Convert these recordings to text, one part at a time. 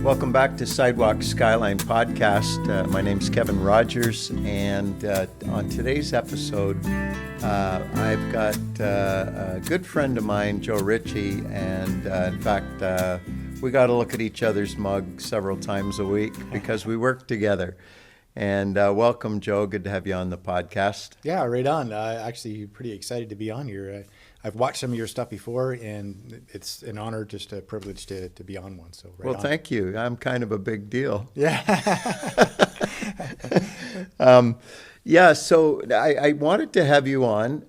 Welcome back to Sidewalk, Skyline podcast. My name's Kevin Rogers, and on today's episode, I've got a good friend of mine, Joe Ritchie, and in fact, we got to look at each other's mug several times a week because we work together. And welcome, Joe. Good to have you on the podcast. Yeah, right on. Actually, pretty excited to be on here. I've watched some of your stuff before, and it's an honor, just a privilege to be on one. So, Well, thank you. I'm kind of a big deal. Yeah. So I wanted to have you on.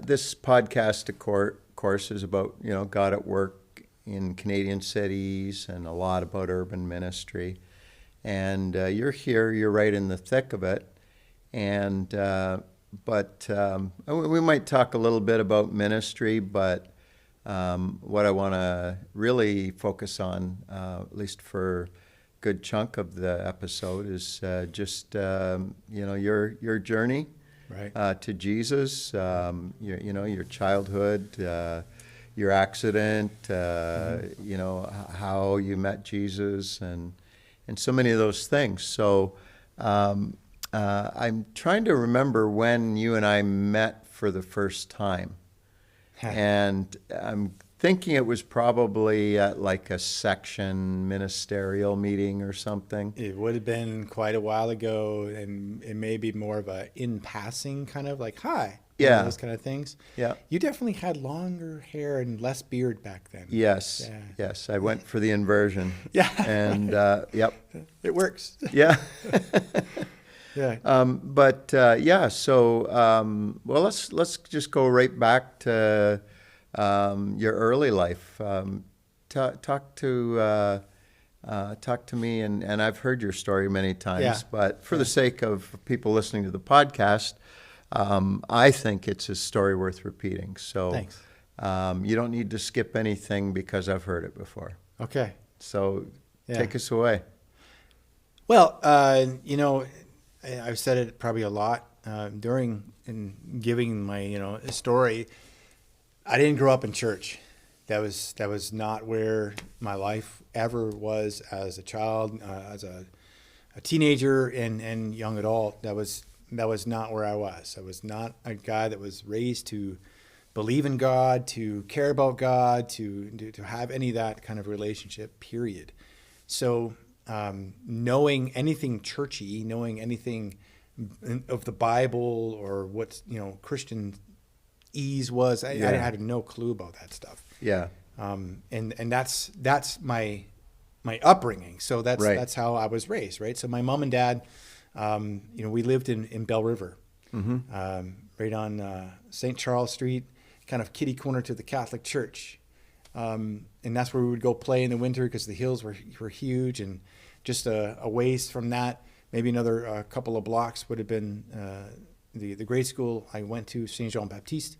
This podcast, of course, is about, God at work in Canadian cities and a lot about urban ministry. And you're here, you're right in the thick of it. And But we might talk a little bit about ministry, but what I want to really focus on, at least for a good chunk of the episode, is just your journey Right. to Jesus, your childhood, your accident, how you met Jesus, and so many of those things. So I'm trying to remember when you and I met for the first time. And I'm thinking it was probably at like a section ministerial meeting or something. It would have been quite a while ago, and it may be more of a in passing kind of like, hi. Yeah. Those kind of things. Yeah. You definitely had longer hair and less beard back then. Yes. Yeah. Yes. I went for the inversion. Yeah. And yep. It works. Yeah. Yeah. Well, let's just go right back to your early life. Talk to me, and I've heard your story many times, Yeah. but for the sake of people listening to the podcast, I think it's a story worth repeating. So Thanks. You don't need to skip anything because I've heard it before. Okay. So Yeah. take us away. Well, I've said it probably a lot during in giving my story. I didn't grow up in church. That was not where my life ever was as a child, as a teenager and young adult. That was not where I was. I was not a guy that was raised to believe in God, to care about God, to have any of that kind of relationship. Period. So. Knowing anything churchy, knowing anything of the Bible or what Christian ease was, I had no clue about that stuff. Yeah. And that's my upbringing. So Right. that's how I was raised, right? So my mom and dad, we lived in Bell River, right on St. Charles Street, kind of kitty corner to the Catholic Church. And that's where we would go play in the winter because the hills were huge, and just a ways from that, maybe another couple of blocks would have been the grade school I went to, Saint Jean Baptiste,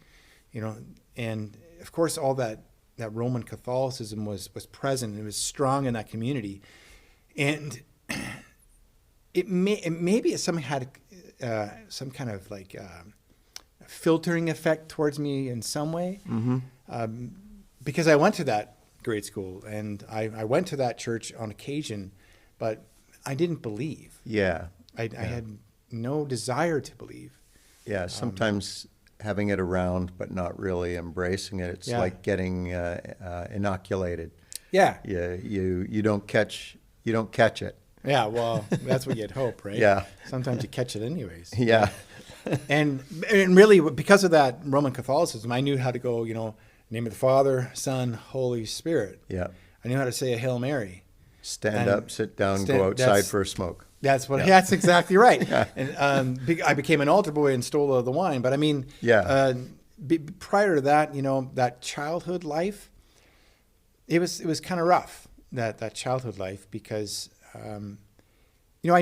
and of course all that Roman Catholicism was present. It was strong in that community, and maybe it somehow had some kind of like filtering effect towards me in some way. Mm-hmm. Because I went to that grade school and I went to that church on occasion, but I didn't believe. Yeah. I had no desire to believe. Yeah, sometimes having it around but not really embracing it. It's like getting inoculated. Yeah. Yeah, you don't catch it. Yeah, well, that's what you'd hope, right? Yeah. Sometimes you catch it anyways. Yeah. And really, because of that Roman Catholicism, I knew how to go, name of the Father, Son, Holy Spirit. Yeah. I knew how to say a Hail Mary. Stand up, sit down, go outside for a smoke. That's exactly right. Yeah. And I became an altar boy and stole the wine. But I mean, prior to that, that childhood life, it was kind of rough, that childhood life, because, I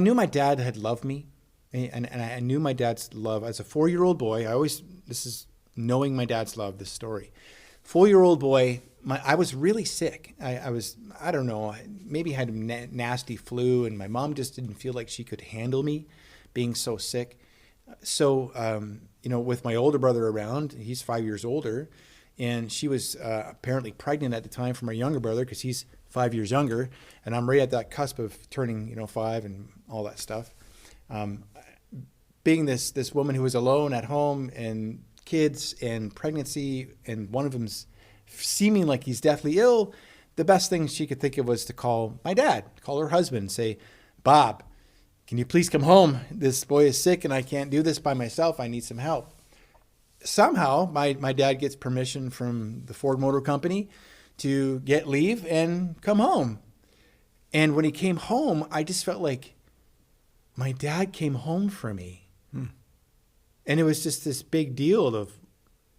knew my dad had loved me, and I knew my dad's love as a 4-year-old boy. This is knowing my dad's love, this story. 4-year-old boy, I was really sick. I don't know, maybe had a nasty flu, and my mom just didn't feel like she could handle me being so sick. So, with my older brother around, he's 5 years older, and she was apparently pregnant at the time for my younger brother because he's 5 years younger, and I'm right at that cusp of turning, 5 and all that stuff. Being this woman who was alone at home and kids and pregnancy, and one of them's seeming like he's deathly ill, the best thing she could think of was to call my dad, call her husband, say, Bob, can you please come home? This boy is sick and I can't do this by myself. I need some help. Somehow my dad gets permission from the Ford Motor Company to get leave and come home. And when he came home, I just felt like my dad came home for me. And it was just this big deal of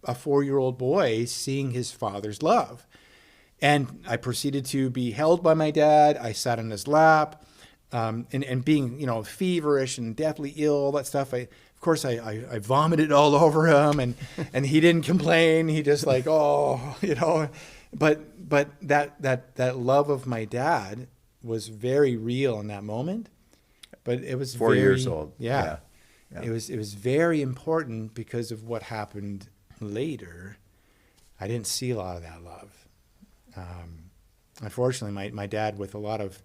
a 4-year-old boy seeing his father's love. And I proceeded to be held by my dad. I sat on his lap, and being, feverish and deathly ill, all that stuff. I vomited all over him, and he didn't complain. He just like, but that love of my dad was very real in that moment. But it was 4 years old. Yeah. It was very important because of what happened later. I didn't see a lot of that love. Unfortunately, my dad, with a lot of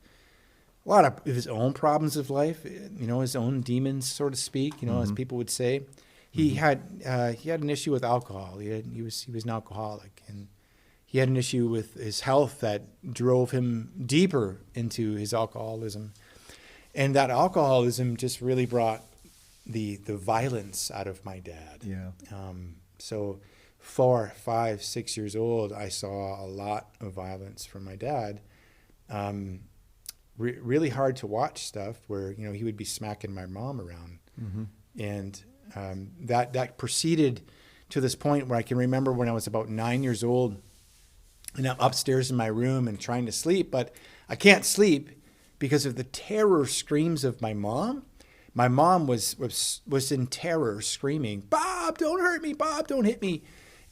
his own problems of life, his own demons, so to speak, as people would say, he had an issue with alcohol. He was an alcoholic, and he had an issue with his health that drove him deeper into his alcoholism. And that alcoholism just really brought the violence out of my dad. Yeah. So 4, 5, 6 years old, I saw a lot of violence from my dad. Really hard to watch stuff where, he would be smacking my mom around. And that proceeded to this point where I can remember when I was about 9 years old, and I'm upstairs in my room and trying to sleep, but I can't sleep because of the terror screams of my mom. My mom was in terror, screaming, Bob, don't hurt me, Bob, don't hit me.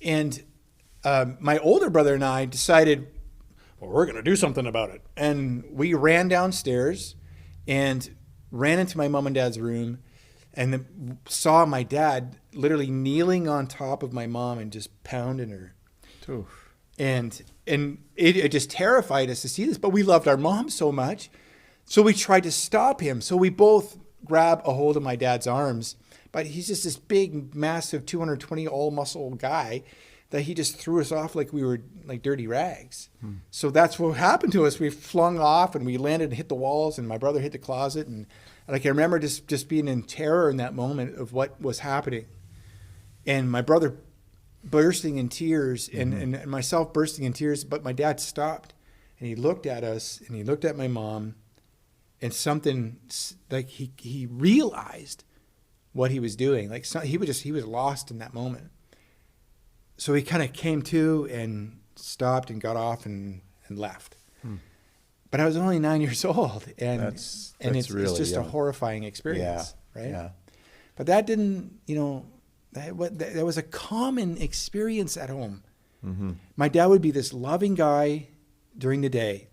And my older brother and I decided, well, we're going to do something about it. And we ran downstairs and ran into my mom and dad's room, and saw my dad literally kneeling on top of my mom and just pounding her. Oof. And it just terrified us to see this, but we loved our mom so much. So we tried to stop him. So we both grabbed a hold of my dad's arms, but he's just this big, massive 220 all muscle guy that he just threw us off like we were like dirty rags. So that's what happened to us. We flung off and we landed and hit the walls, and my brother hit the closet. And I can remember just being in terror in that moment of what was happening. And my brother bursting in tears, and myself bursting in tears, but my dad stopped and he looked at us and he looked at my mom, and something like he realized what he was doing. Like he was lost in that moment. So he kind of came to and stopped and got off and left. But I was only 9 years old, and it's really, it's just a horrifying experience, right? Yeah. But that didn't, that was a common experience at home. My dad would be this loving guy during the day.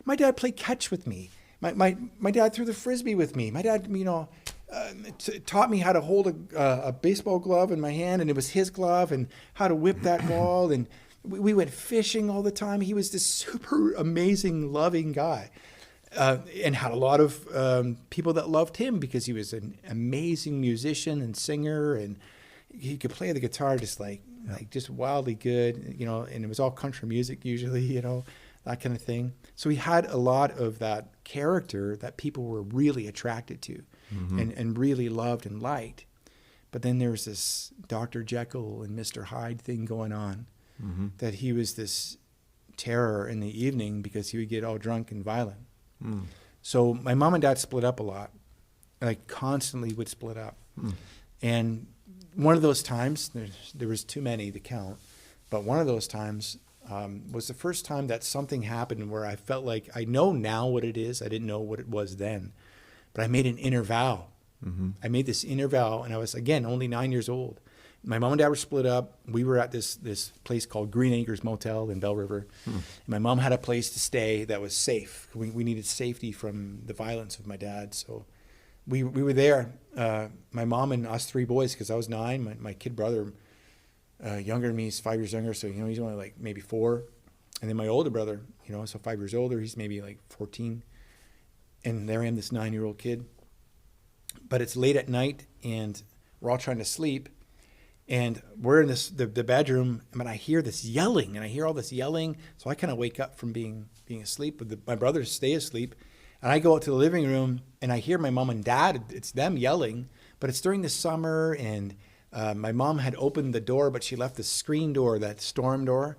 My dad played catch with me. My dad threw the frisbee with me. My dad, taught me how to hold a baseball glove in my hand, and it was his glove, and how to whip that ball. And we went fishing all the time. He was this super amazing, loving guy, and had a lot of people that loved him because he was an amazing musician and singer, and he could play the guitar just just wildly good, and it was all country music usually, that kind of thing. So he had a lot of that character that people were really attracted to and really loved and liked. But then there was this Dr. Jekyll and Mr. Hyde thing going on, that he was this terror in the evening because he would get all drunk and violent. So my mom and dad split up a lot, constantly would split up. And one of those times, there was too many to count, but one of those times was the first time that something happened where I felt like I know now what it is. I didn't know what it was then, but I made an inner vow. I made this inner vow, and I was, again, only 9 years old. My mom and dad were split up. We were at this place called Green Acres Motel in Bell River. And my mom had a place to stay that was safe. We needed safety from the violence of my dad, so we were there. My mom and us 3 boys, because I was 9. My kid brother, younger than me, he's 5 years younger, so he's only maybe 4. And then my older brother, so 5 years older, he's maybe like 14. And there I am, this 9-year-old kid. But it's late at night and we're all trying to sleep. And we're in the bedroom, and I hear this yelling, and I hear all this yelling. So I kind of wake up from being asleep, but my brothers stay asleep. And I go out to the living room, and I hear my mom and dad. It's them yelling, but it's during the summer, and my mom had opened the door, but she left the screen door, that storm door,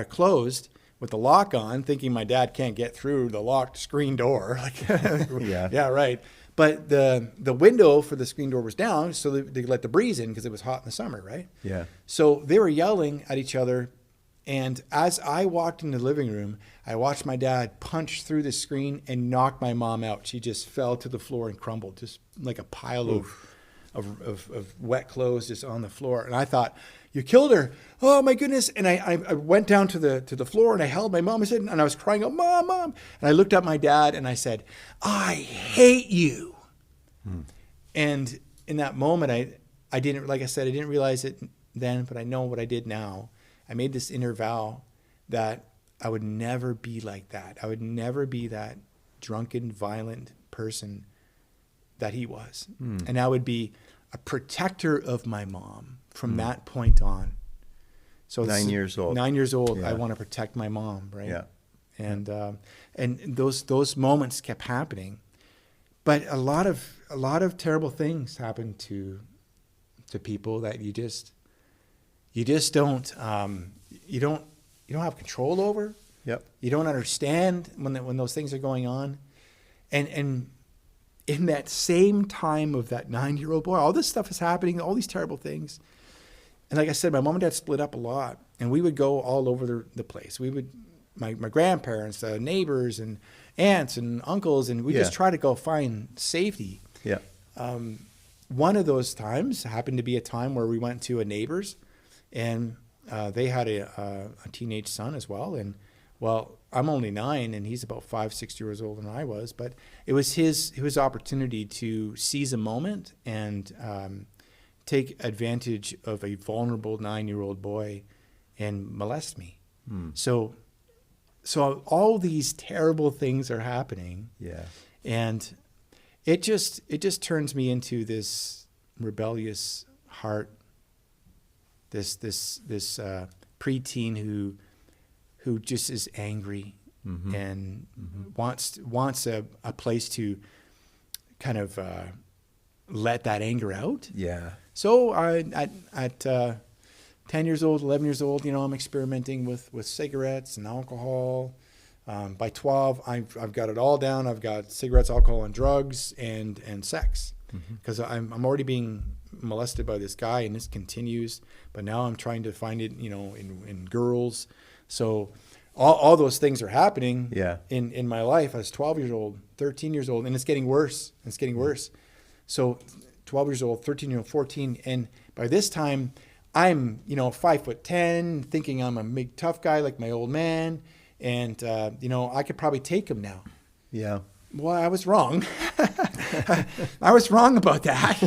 closed with the lock on, thinking my dad can't get through the locked screen door. Yeah, right. But the window for the screen door was down, so they could let the breeze in because it was hot in the summer, right? Yeah. So they were yelling at each other. And as I walked in the living room, I watched my dad punch through the screen and knock my mom out. She just fell to the floor and crumbled, just like a pile of wet clothes just on the floor. And I thought, you killed her. Oh my goodness. And I went down to the floor and I held my mom. And I was crying out, Mom, Mom. And I looked at my dad and I said, I hate you. And in that moment, I didn't, like I said, I didn't realize it then, but I know what I did now. I made this inner vow that I would never be like that. I would never be that drunken, violent person that he was. And I would be a protector of my mom from that point on. So 9 years old. 9 years old. Yeah. I want to protect my mom, right? Yeah. And those moments kept happening, but a lot of terrible things happen to people that you just don't you don't have control over. Yep. You don't understand when those things are going on, and in that same time of that 9-year-old boy, all this stuff is happening, all these terrible things. And like I said, my mom and dad split up a lot, and we would go all over the place. We would, my grandparents, neighbors, and aunts and uncles, and we just try to go find safety. Yeah. One of those times happened to be a time where we went to a neighbor's, and they had a teenage son as well. And well, I'm only 9, and he's about 5-6 years older than I was. But it was his opportunity to seize a moment and take advantage of a vulnerable 9-year-old boy and molest me. So all these terrible things are happening. Yeah. And it just turns me into this rebellious heart, this preteen who just is angry and wants a place to kind of let that anger out. Yeah. So at 10 years old, 11 years old, I'm experimenting with cigarettes and alcohol. By 12, I've got it all down. I've got cigarettes, alcohol, and drugs, and sex, because I'm already being molested by this guy, and this continues. But now I'm trying to find it, in girls. So all those things are happening. Yeah. In my life. I was 12 years old, 13 years old, and it's getting worse. It's getting worse. So 12 years old, 13 years old, 14, and by this time, I'm 5'10", thinking I'm a big tough guy like my old man. And, I could probably take him now. Yeah. Well, I was wrong. I was wrong about that.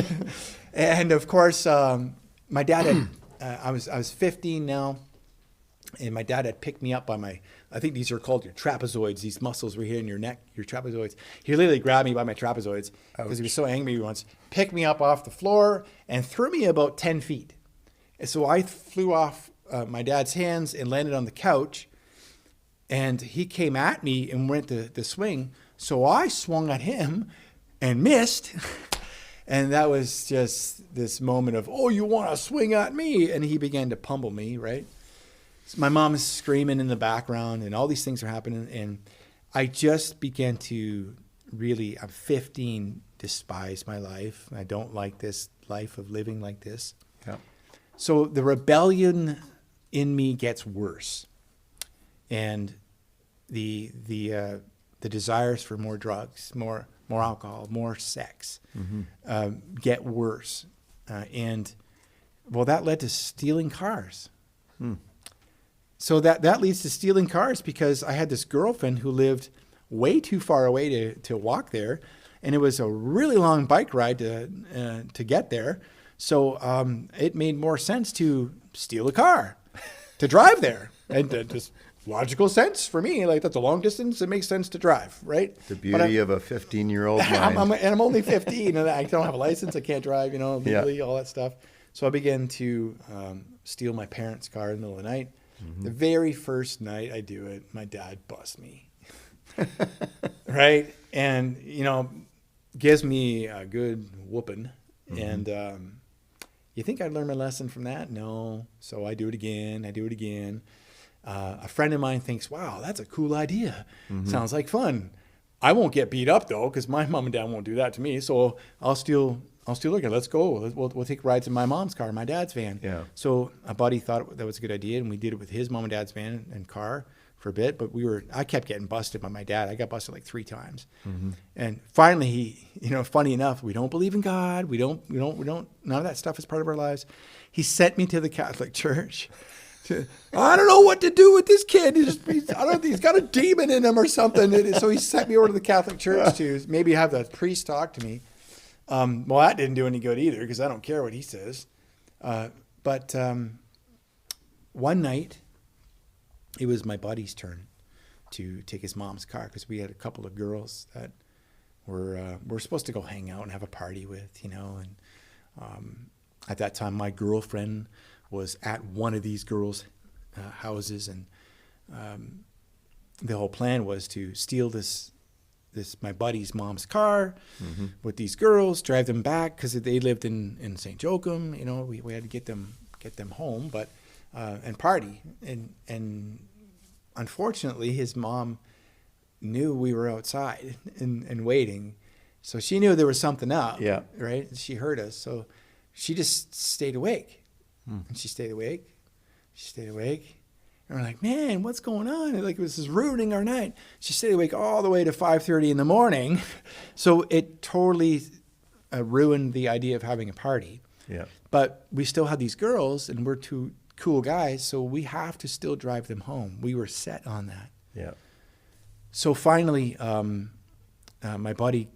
And of course, my dad had, I was 15 now, and my dad had picked me up by I think these are called your trapezoids, these muscles right here in your neck, your trapezoids. He literally grabbed me by my trapezoids because he was so angry once, picked me up off the floor and threw me about 10 feet. And so I flew off my dad's hands and landed on the couch. And he came at me and went to swing. So I swung at him and missed. And that was just this moment of, oh, you want to swing at me? And he began to pummel me, right? So my mom is screaming in the background and all these things are happening. And I just began to really, I'm 15, despise my life. I don't like this life of living like this. Yeah. So the rebellion in me gets worse. And the desires for more drugs, more alcohol, more sex get worse. And well, that led to stealing cars. So that leads to stealing cars because I had this girlfriend who lived way too far away to walk there. And it was a really long bike ride to get there. So it made more sense to steal a car. to drive there. And just logical sense for me. Like, that's a long distance. It makes sense to drive, right? The beauty of a 15-year-old mind. I'm only 15 and I don't have a license. I can't drive, legally, all that stuff. So I began to steal my parents' car in the middle of the night. Mm-hmm. The very first night I do it, my dad busts me. Right? And, gives me a good whooping. Mm-hmm. And you think I'd learn my lesson from that? No. So I do it again. A friend of mine thinks, wow, that's a cool idea. Mm-hmm. Sounds like fun. I won't get beat up, though, because my mom and dad won't do that to me. So I'll steal liquor. Let's go. We'll take rides in my mom's car, my dad's van. Yeah. So a buddy thought that was a good idea, and we did it with his mom and dad's van and car for a bit. But I kept getting busted by my dad. I got busted like 3 times. Mm-hmm. And finally, he, funny enough, we don't believe in God. We don't, none of that stuff is part of our lives. He sent me to the Catholic Church. I don't know what to do with this kid. He's got a demon in him or something. So he sent me over to the Catholic Church to maybe have the priest talk to me. Well, that didn't do any good either because I don't care what he says. But one night, it was my buddy's turn to take his mom's car because we had a couple of girls that were supposed to go hang out and have a party with, And at that time, my girlfriend was at one of these girls' houses, and the whole plan was to steal this my buddy's mom's car mm-hmm. with these girls, drive them back because they lived in St. Joachim. We had to get them home, but and party. And unfortunately, his mom knew we were outside and waiting, so she knew there was something up. Yeah, right. She heard us, so she just stayed awake. And she stayed awake. And we're like, man, what's going on? And like, this is ruining our night. She stayed awake all the way to 5:30 in the morning. So it totally ruined the idea of having a party. Yeah. But we still had these girls, and we're 2 cool guys, so we have to still drive them home. We were set on that. Yeah. So finally, my buddy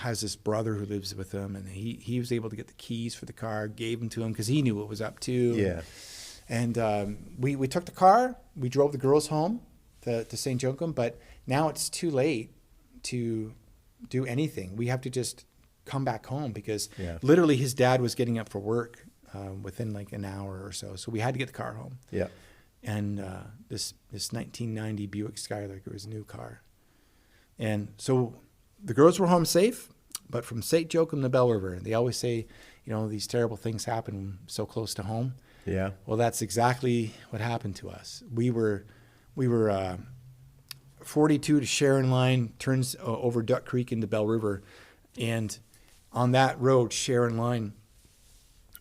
has this brother who lives with him, and he was able to get the keys for the car, gave them to him because he knew what was up too. Yeah. And we took the car, we drove the girls home to St. Joachim, but now it's too late to do anything. We have to just come back home because literally his dad was getting up for work within like an hour or so. So we had to get the car home. Yeah. And this 1990 Buick Skylark, it was a new car. And so the girls were home safe, but from St. Joachim to Bell River, they always say, these terrible things happen so close to home. Yeah. Well, that's exactly what happened to us. We were 42 to Sharon Line, turns over Duck Creek into Bell River. And on that road, Sharon Line,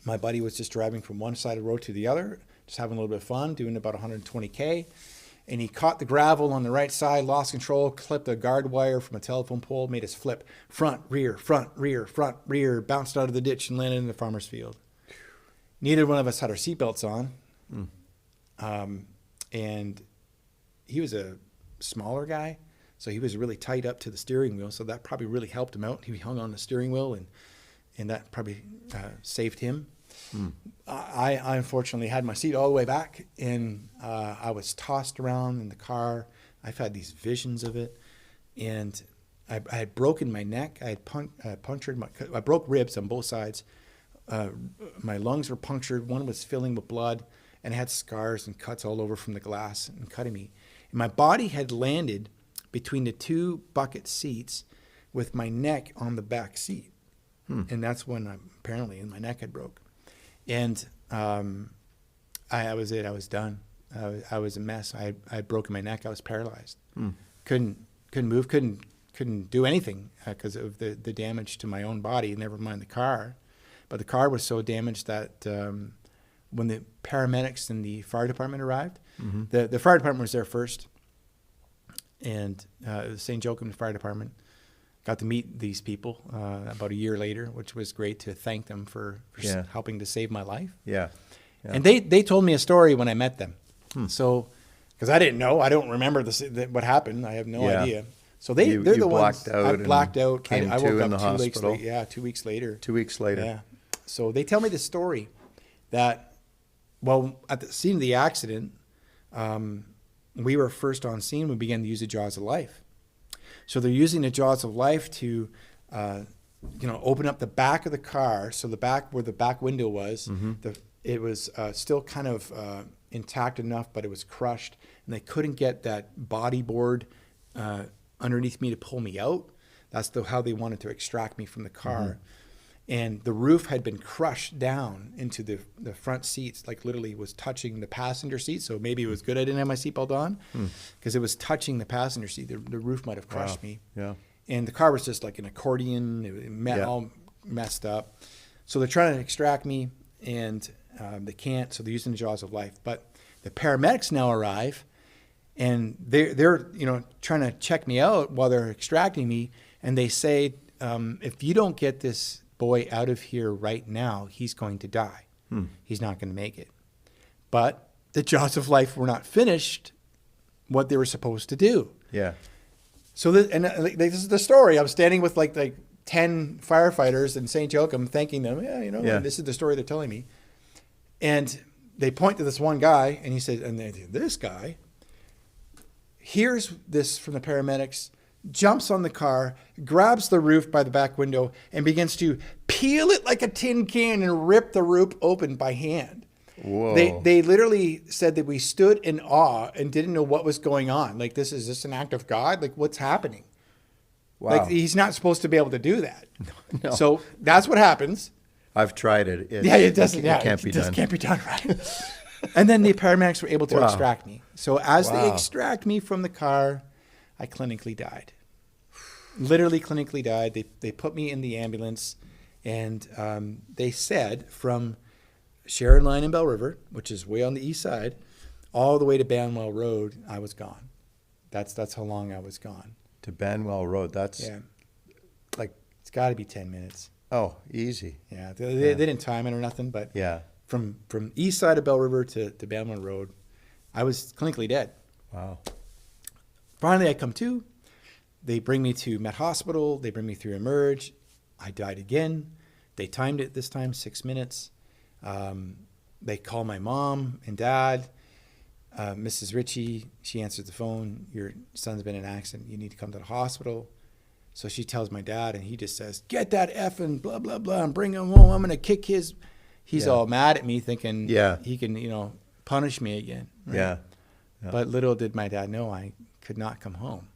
my buddy was just driving from one side of the road to the other, just having a little bit of fun, doing about 120K. And he caught the gravel on the right side, lost control, clipped a guard wire from a telephone pole, made us flip front, rear, bounced out of the ditch and landed in the farmer's field. Neither one of us had our seatbelts on. And he was a smaller guy, so he was really tight up to the steering wheel, so that probably really helped him out. He hung on the steering wheel, and that probably saved him. I unfortunately had my seat all the way back, and I was tossed around in the car. I've had these visions of it, and I had broken my neck. I broke ribs on both sides. My lungs were punctured. One was filling with blood, and I had scars and cuts all over from the glass and cutting me. And my body had landed between the 2 bucket seats with my neck on the back seat. And that's when apparently my neck had broke. And I was it. I was done. I was a mess. I had broken my neck. I was paralyzed. Couldn't move. Couldn't do anything because of the damage to my own body. Never mind the car. But the car was so damaged that when the paramedics and the fire department arrived, the fire department was there first, and the St. Joachim Fire Department got to meet these people about a year later, which was great to thank them for helping to save my life. Yeah. And they told me a story when I met them. So, because I didn't know, I don't remember what happened. I have no idea. So they're the ones. I blacked out. I woke up 2 weeks later. 2 weeks later. 2 weeks later. Yeah. So they tell me the story that Well, at the scene of the accident, we were first on scene. We began to use the jaws of life. So they're using the jaws of life to, open up the back of the car. So the back where the back window was, it was still kind of intact enough, but it was crushed, and they couldn't get that bodyboard underneath me to pull me out. That's how they wanted to extract me from the car. And the roof had been crushed down into the front seats, like literally was touching the passenger seat. So maybe it was good I didn't have my seatbelt on, because it was touching the passenger seat. The roof might have crushed me. Yeah. And the car was just like an accordion, all messed up. So they're trying to extract me, and they can't. So they're using the jaws of life. But the paramedics now arrive, and they're trying to check me out while they're extracting me. And they say, if you don't get this boy out of here right now, he's going to die. He's not going to make it. But the jaws of life were not finished what they were supposed to do. Yeah. So this is the story. I'm standing with like 10 firefighters in St. Joachim, thanking them. This is the story they're telling me. And they point to this one guy, and he said, and this guy hears this from the paramedics, jumps on the car, grabs the roof by the back window, and begins to peel it like a tin can and rip the roof open by hand. Whoa. They literally said that we stood in awe and didn't know what was going on. Like, is this an act of God? Like, what's happening? Wow. Like, he's not supposed to be able to do that. No. So that's what happens. I've tried it. It doesn't. It can't be done. It can't be done right. And then the paramedics were able to extract me. So as they extract me from the car, I clinically died. Literally clinically died. They put me in the ambulance, and they said from Sharon Line in Bell River, which is way on the east side, all the way to Banwell Road, I was gone. That's how long I was gone. To Banwell Road, that's like, it's got to be 10 minutes. Oh, easy. Yeah, they didn't time it or nothing, but yeah, from east side of Bell River to Banwell Road, I was clinically dead. Wow. Finally, I come to. They bring me to Met Hospital. They bring me through Emerge. I died again. They timed it this time, 6 minutes. They call my mom and dad. Mrs. Ritchie, she answers the phone. Your son's been in an accident. You need to come to the hospital. So she tells my dad, and he just says, get that effing blah, blah, blah, and bring him home. I'm going to kick his. He's all mad at me, thinking he can, punish me again. Right? Yeah. But little did my dad know I could not come home.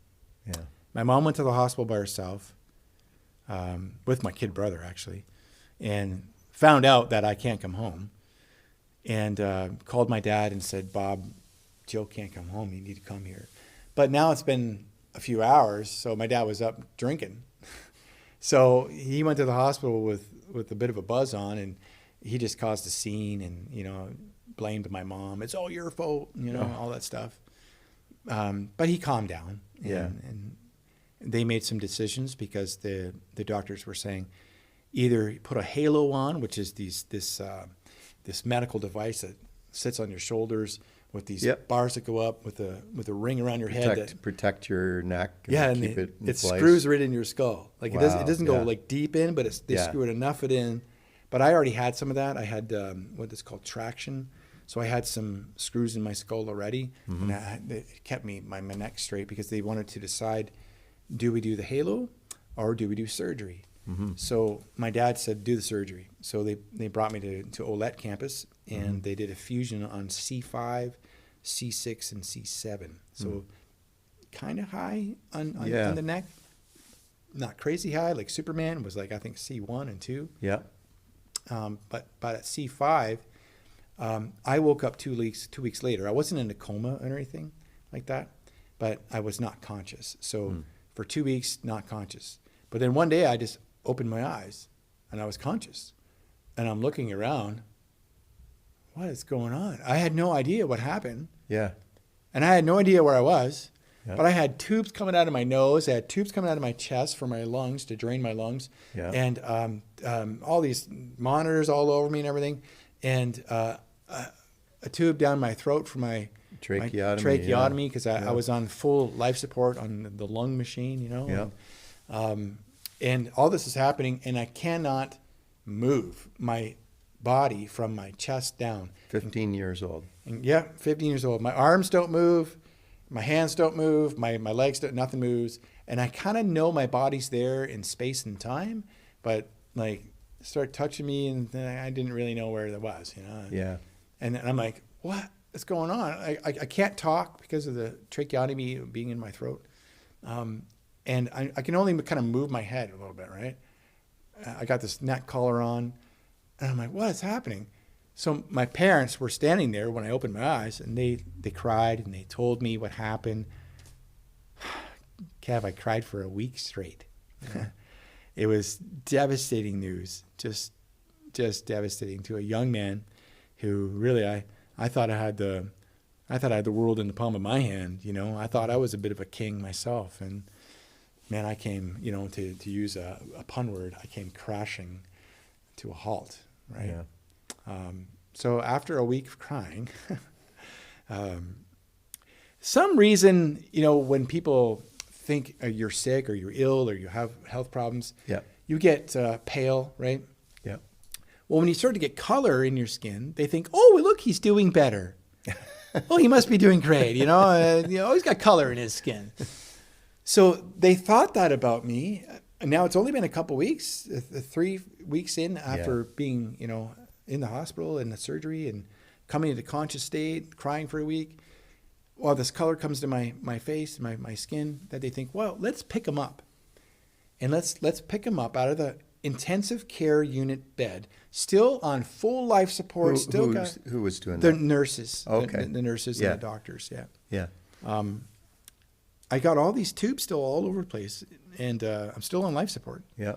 Yeah. My mom went to the hospital by herself, with my kid brother, actually, and found out that I can't come home, and called my dad and said, Bob, Joe can't come home. You need to come here. But now it's been a few hours, so my dad was up drinking. So he went to the hospital with a bit of a buzz on, and he just caused a scene and, blamed my mom. It's all your fault, all that stuff. But he calmed down. And they made some decisions because the doctors were saying either put a halo on, which is this medical device that sits on your shoulders with these bars that go up with a ring around your head. Protect your neck. And keep it in place. Screws right in your skull. Like wow. it doesn't go like deep in, but they screw it enough it in. But I already had some of that. I had what is called traction. So I had some screws in my skull already, and it kept my neck straight because they wanted to decide, do we do the halo or do we do surgery? So my dad said, do the surgery. So they brought me to Olette campus, and they did a fusion on C5, C6, and C7. So kind of high on the neck. Not crazy high, like Superman was like, I think C1 and 2. Yeah. But at C5, I woke up 2 weeks later. I wasn't in a coma or anything like that, but I was not conscious. So for 2 weeks, not conscious. But then one day I just opened my eyes and I was conscious, and I'm looking around. What is going on? I had no idea what happened. Yeah. And I had no idea where I was. Yeah. But I had tubes coming out of my nose. I had tubes coming out of my chest for my lungs to drain my lungs. Yeah. And all these monitors all over me and everything. And a tube down my throat for my tracheotomy because I was on full life support on the lung machine, Yeah. And all this is happening, and I cannot move. My body from my chest down. 15 years old. And yeah, 15 years old. My arms don't move. My hands don't move. My legs don't, nothing moves. And I kind of know my body's there in space and time, but like start touching me and I didn't really know where that was, you know? Yeah. And I'm like, what is going on? I can't talk because of the tracheotomy being in my throat. And I can only kind of move my head a little bit, right? I got this neck collar on and I'm like, what is happening? So my parents were standing there when I opened my eyes and they cried and they told me what happened. Kev, I cried for a week straight. It was devastating news, just devastating to a young man who really I thought I had the world in the palm of my hand, you know. I thought I was a bit of a king myself, and man, I came, you know, to use a pun word, I came crashing to a halt, right? Yeah. So after a week of crying, some reason, you know, when people think you're sick or you're ill or you have health problems, Yeah. you get pale, right? Yeah. Well, when you start to get color in your skin, they think, oh, look, he's doing better. Oh, he must be doing great, you know? He's got color in his skin. So they thought that about me. And now it's only been a couple weeks, 3 weeks in after being, you know, in the hospital and the surgery and coming into conscious state, crying for a week. Well, this color comes to my face, my skin, that they think, well, let's pick him up. And let's pick him up out of the intensive care unit bed, still on full life support. Who was doing the that? Nurses. Okay. The nurses and the doctors, Yeah. I got all these tubes still all over the place, and I'm still on life support. Yeah.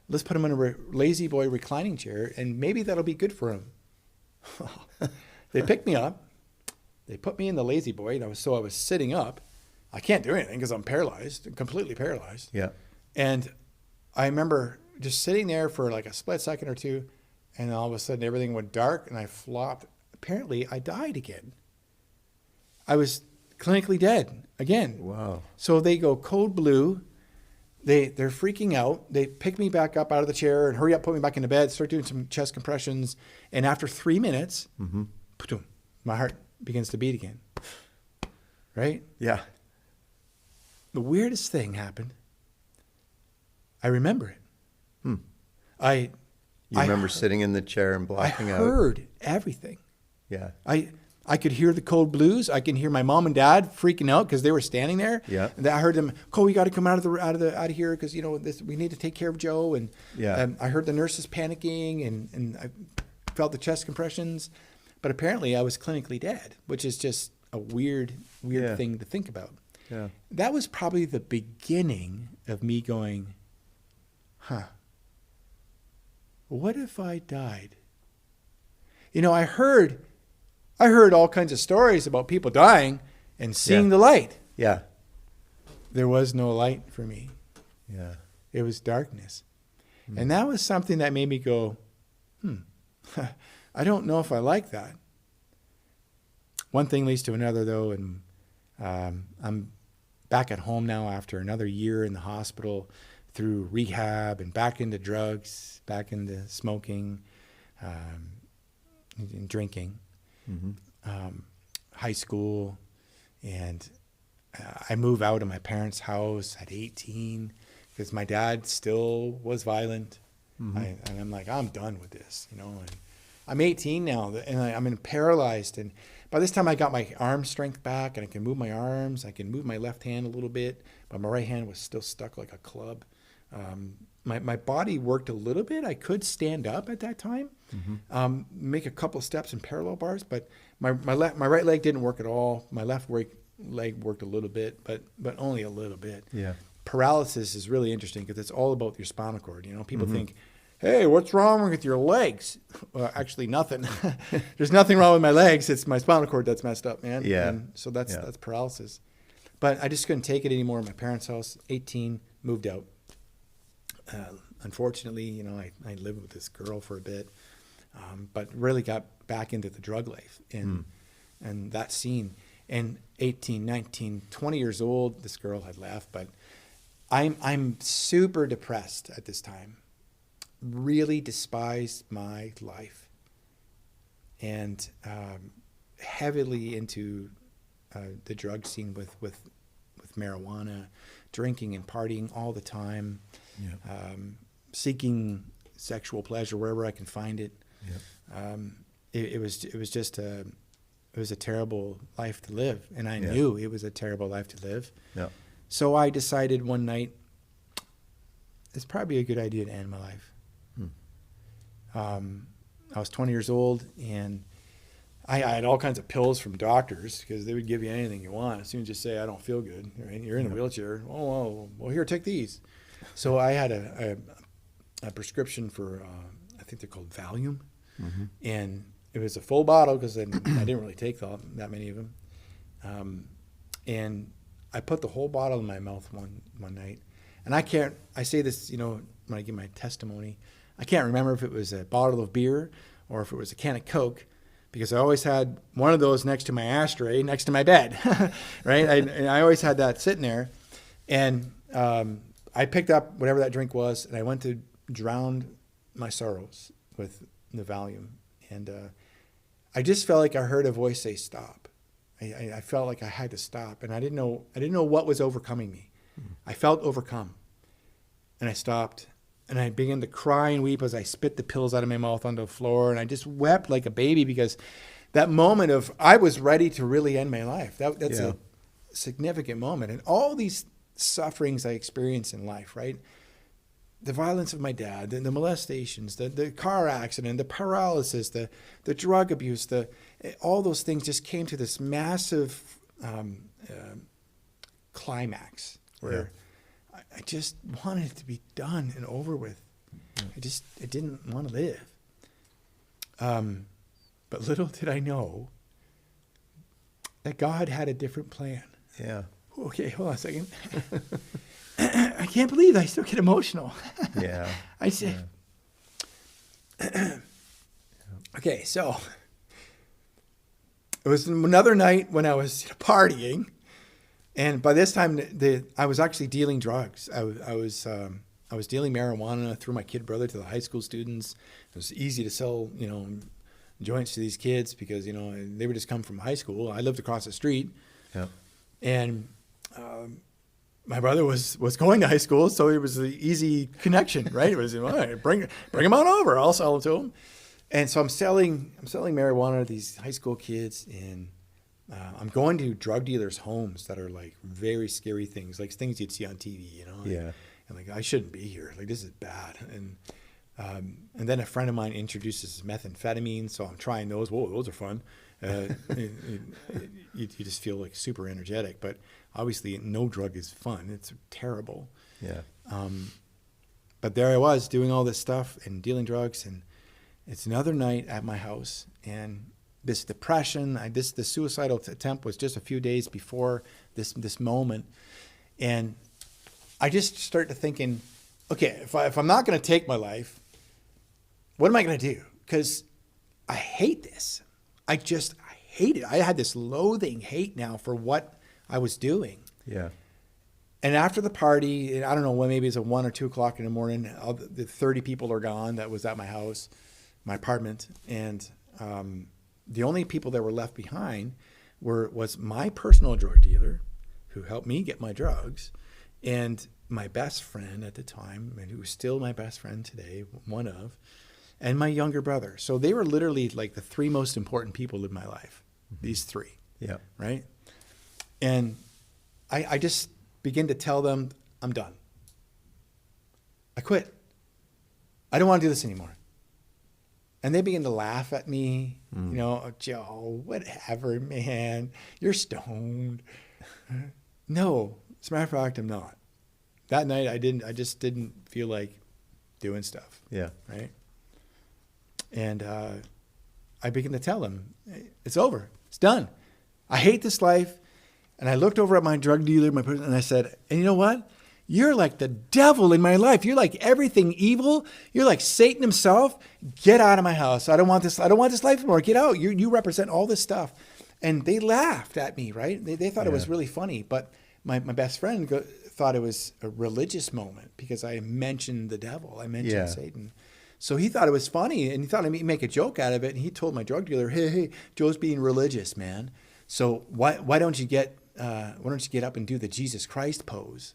Let's put him in a lazy boy reclining chair, and maybe that'll be good for him. They picked me up. They put me in the lazy boy, and I was sitting up. I can't do anything because I'm paralyzed, completely paralyzed. Yeah. And I remember just sitting there for like a split second or two, and all of a sudden everything went dark, and I flopped. Apparently, I died again. I was clinically dead again. Wow. So they go code blue. They're freaking out. They pick me back up out of the chair and hurry up, put me back into bed, start doing some chest compressions. And after 3 minutes, my heart begins to beat again. Right? Yeah. The weirdest thing happened. I remember it. You remember sitting in the chair and blacking out? I heard everything. Yeah. I could hear the code blues. I can hear my mom and dad freaking out because they were standing there. Yeah. And I heard them, Cole, we got to come out of here because, you know, we need to take care of Joe. And I heard the nurses panicking and I felt the chest compressions. But apparently I was clinically dead, which is just a weird thing to think about. Yeah. That was probably the beginning of me going, what if I died? You know, I heard all kinds of stories about people dying and seeing the light. Yeah. There was no light for me. Yeah. It was darkness. And that was something that made me go, I don't know if I like that. One thing leads to another, though, and I'm back at home now after another year in the hospital through rehab and back into drugs, back into smoking and drinking. High school, and I move out of my parents' house at 18 because my dad still was violent. And I'm like, I'm done with this, you know. And I'm 18 now, and I'm paralyzed. And by this time, I got my arm strength back, and I can move my arms. I can move my left hand a little bit, but my right hand was still stuck like a club. My body worked a little bit. I could stand up at that time, make a couple of steps in parallel bars, but my right leg didn't work at all. My left leg worked a little bit, but only a little bit. Yeah. Paralysis is really interesting because it's all about your spinal cord. You know, people think, hey, what's wrong with your legs? Well, actually, nothing. There's nothing wrong with my legs. It's my spinal cord that's messed up, man. Yeah. And so that's paralysis. But I just couldn't take it anymore in my parents' house. 18, moved out. Unfortunately, you know, I lived with this girl for a bit, but really got back into the drug life and that scene. And 18, 19, 20 years old, this girl had left, but I'm super depressed at this time. Really despised my life. and heavily into the drug scene with marijuana, drinking and partying all the time, seeking sexual pleasure wherever I can find it. It was just a terrible life to live, and I knew it was a terrible life to live. So I decided one night it's probably a good idea to end my life. I was 20 years old, and I had all kinds of pills from doctors because they would give you anything you want. As soon as you say, I don't feel good, right? You're in a wheelchair. Oh, well, here, take these. So I had a prescription for, I think they're called Valium. And it was a full bottle because I didn't really take that many of them. And I put the whole bottle in my mouth one night. And I say this, when I give my testimony, I can't remember if it was a bottle of beer or if it was a can of Coke, because I always had one of those next to my ashtray, next to my bed, right? I always had that sitting there. And I picked up whatever that drink was, and I went to drown my sorrows with the Valium. And I just felt like I heard a voice say, stop. I felt like I had to stop, and I didn't know what was overcoming me. I felt overcome, and I stopped. And I began to cry and weep as I spit the pills out of my mouth onto the floor. And I just wept like a baby, because that moment of I was ready to really end my life. That's a significant moment. And all these sufferings I experienced in life, right? The violence of my dad, the molestations, the car accident, the paralysis, the drug abuse, all those things just came to this massive climax where I just wanted it to be done and over with. I didn't want to live. But little did I know that God had a different plan. Okay, hold on a second. I can't believe I still get emotional. I say, okay, so it was another night when I was partying. And by this time, I was actually dealing drugs. I was dealing marijuana through my kid brother to the high school students. It was easy to sell, joints to these kids because, they would just come from high school. I lived across the street. And my brother was going to high school, so it was an easy connection, right? It was, all right, bring him on over. I'll sell it to him. And so I'm selling marijuana to these high school kids, and I'm going to drug dealers' homes that are like very scary things, like things you'd see on TV, And like, I shouldn't be here. Like, this is bad. And then a friend of mine introduces methamphetamine, so I'm trying those. Whoa, those are fun. You just feel like super energetic, but obviously no drug is fun. It's terrible. But there I was doing all this stuff and dealing drugs, and it's another night at my house, and this depression, the suicidal attempt was just a few days before this moment. And I just started thinking, okay, if I'm not going to take my life, what am I going to do? Because I hate this. I hate it. I had this loathing hate now for what I was doing. And after the party, I don't know when, maybe it's at 1 or 2 o'clock in the morning, the 30 people are gone that was at my house, my apartment. And the only people that were left behind was my personal drug dealer, who helped me get my drugs, and my best friend at the time, and who is still my best friend today, and my younger brother. So they were literally like the three most important people in my life. These three. Right? And I just began to tell them, I'm done. I quit. I don't want to do this anymore. And they began to laugh at me, Joe, whatever, man, you're stoned. No, as a matter of fact, I'm not. That night, I just didn't feel like doing stuff. Right. And I began to tell them, it's over. It's done. I hate this life. And I looked over at my drug dealer, and I said, and you know what? You're like the devil in my life. You're like everything evil. You're like Satan himself. Get out of my house. I don't want this life anymore. Get out. You represent all this stuff. And they laughed at me, right? They thought it was really funny. But my best friend thought it was a religious moment because I mentioned the devil. I mentioned Satan. So he thought it was funny, and he thought I'd make a joke out of it. And he told my drug dealer, "Hey, Joe's being religious, man. So why don't you get up and do the Jesus Christ pose?"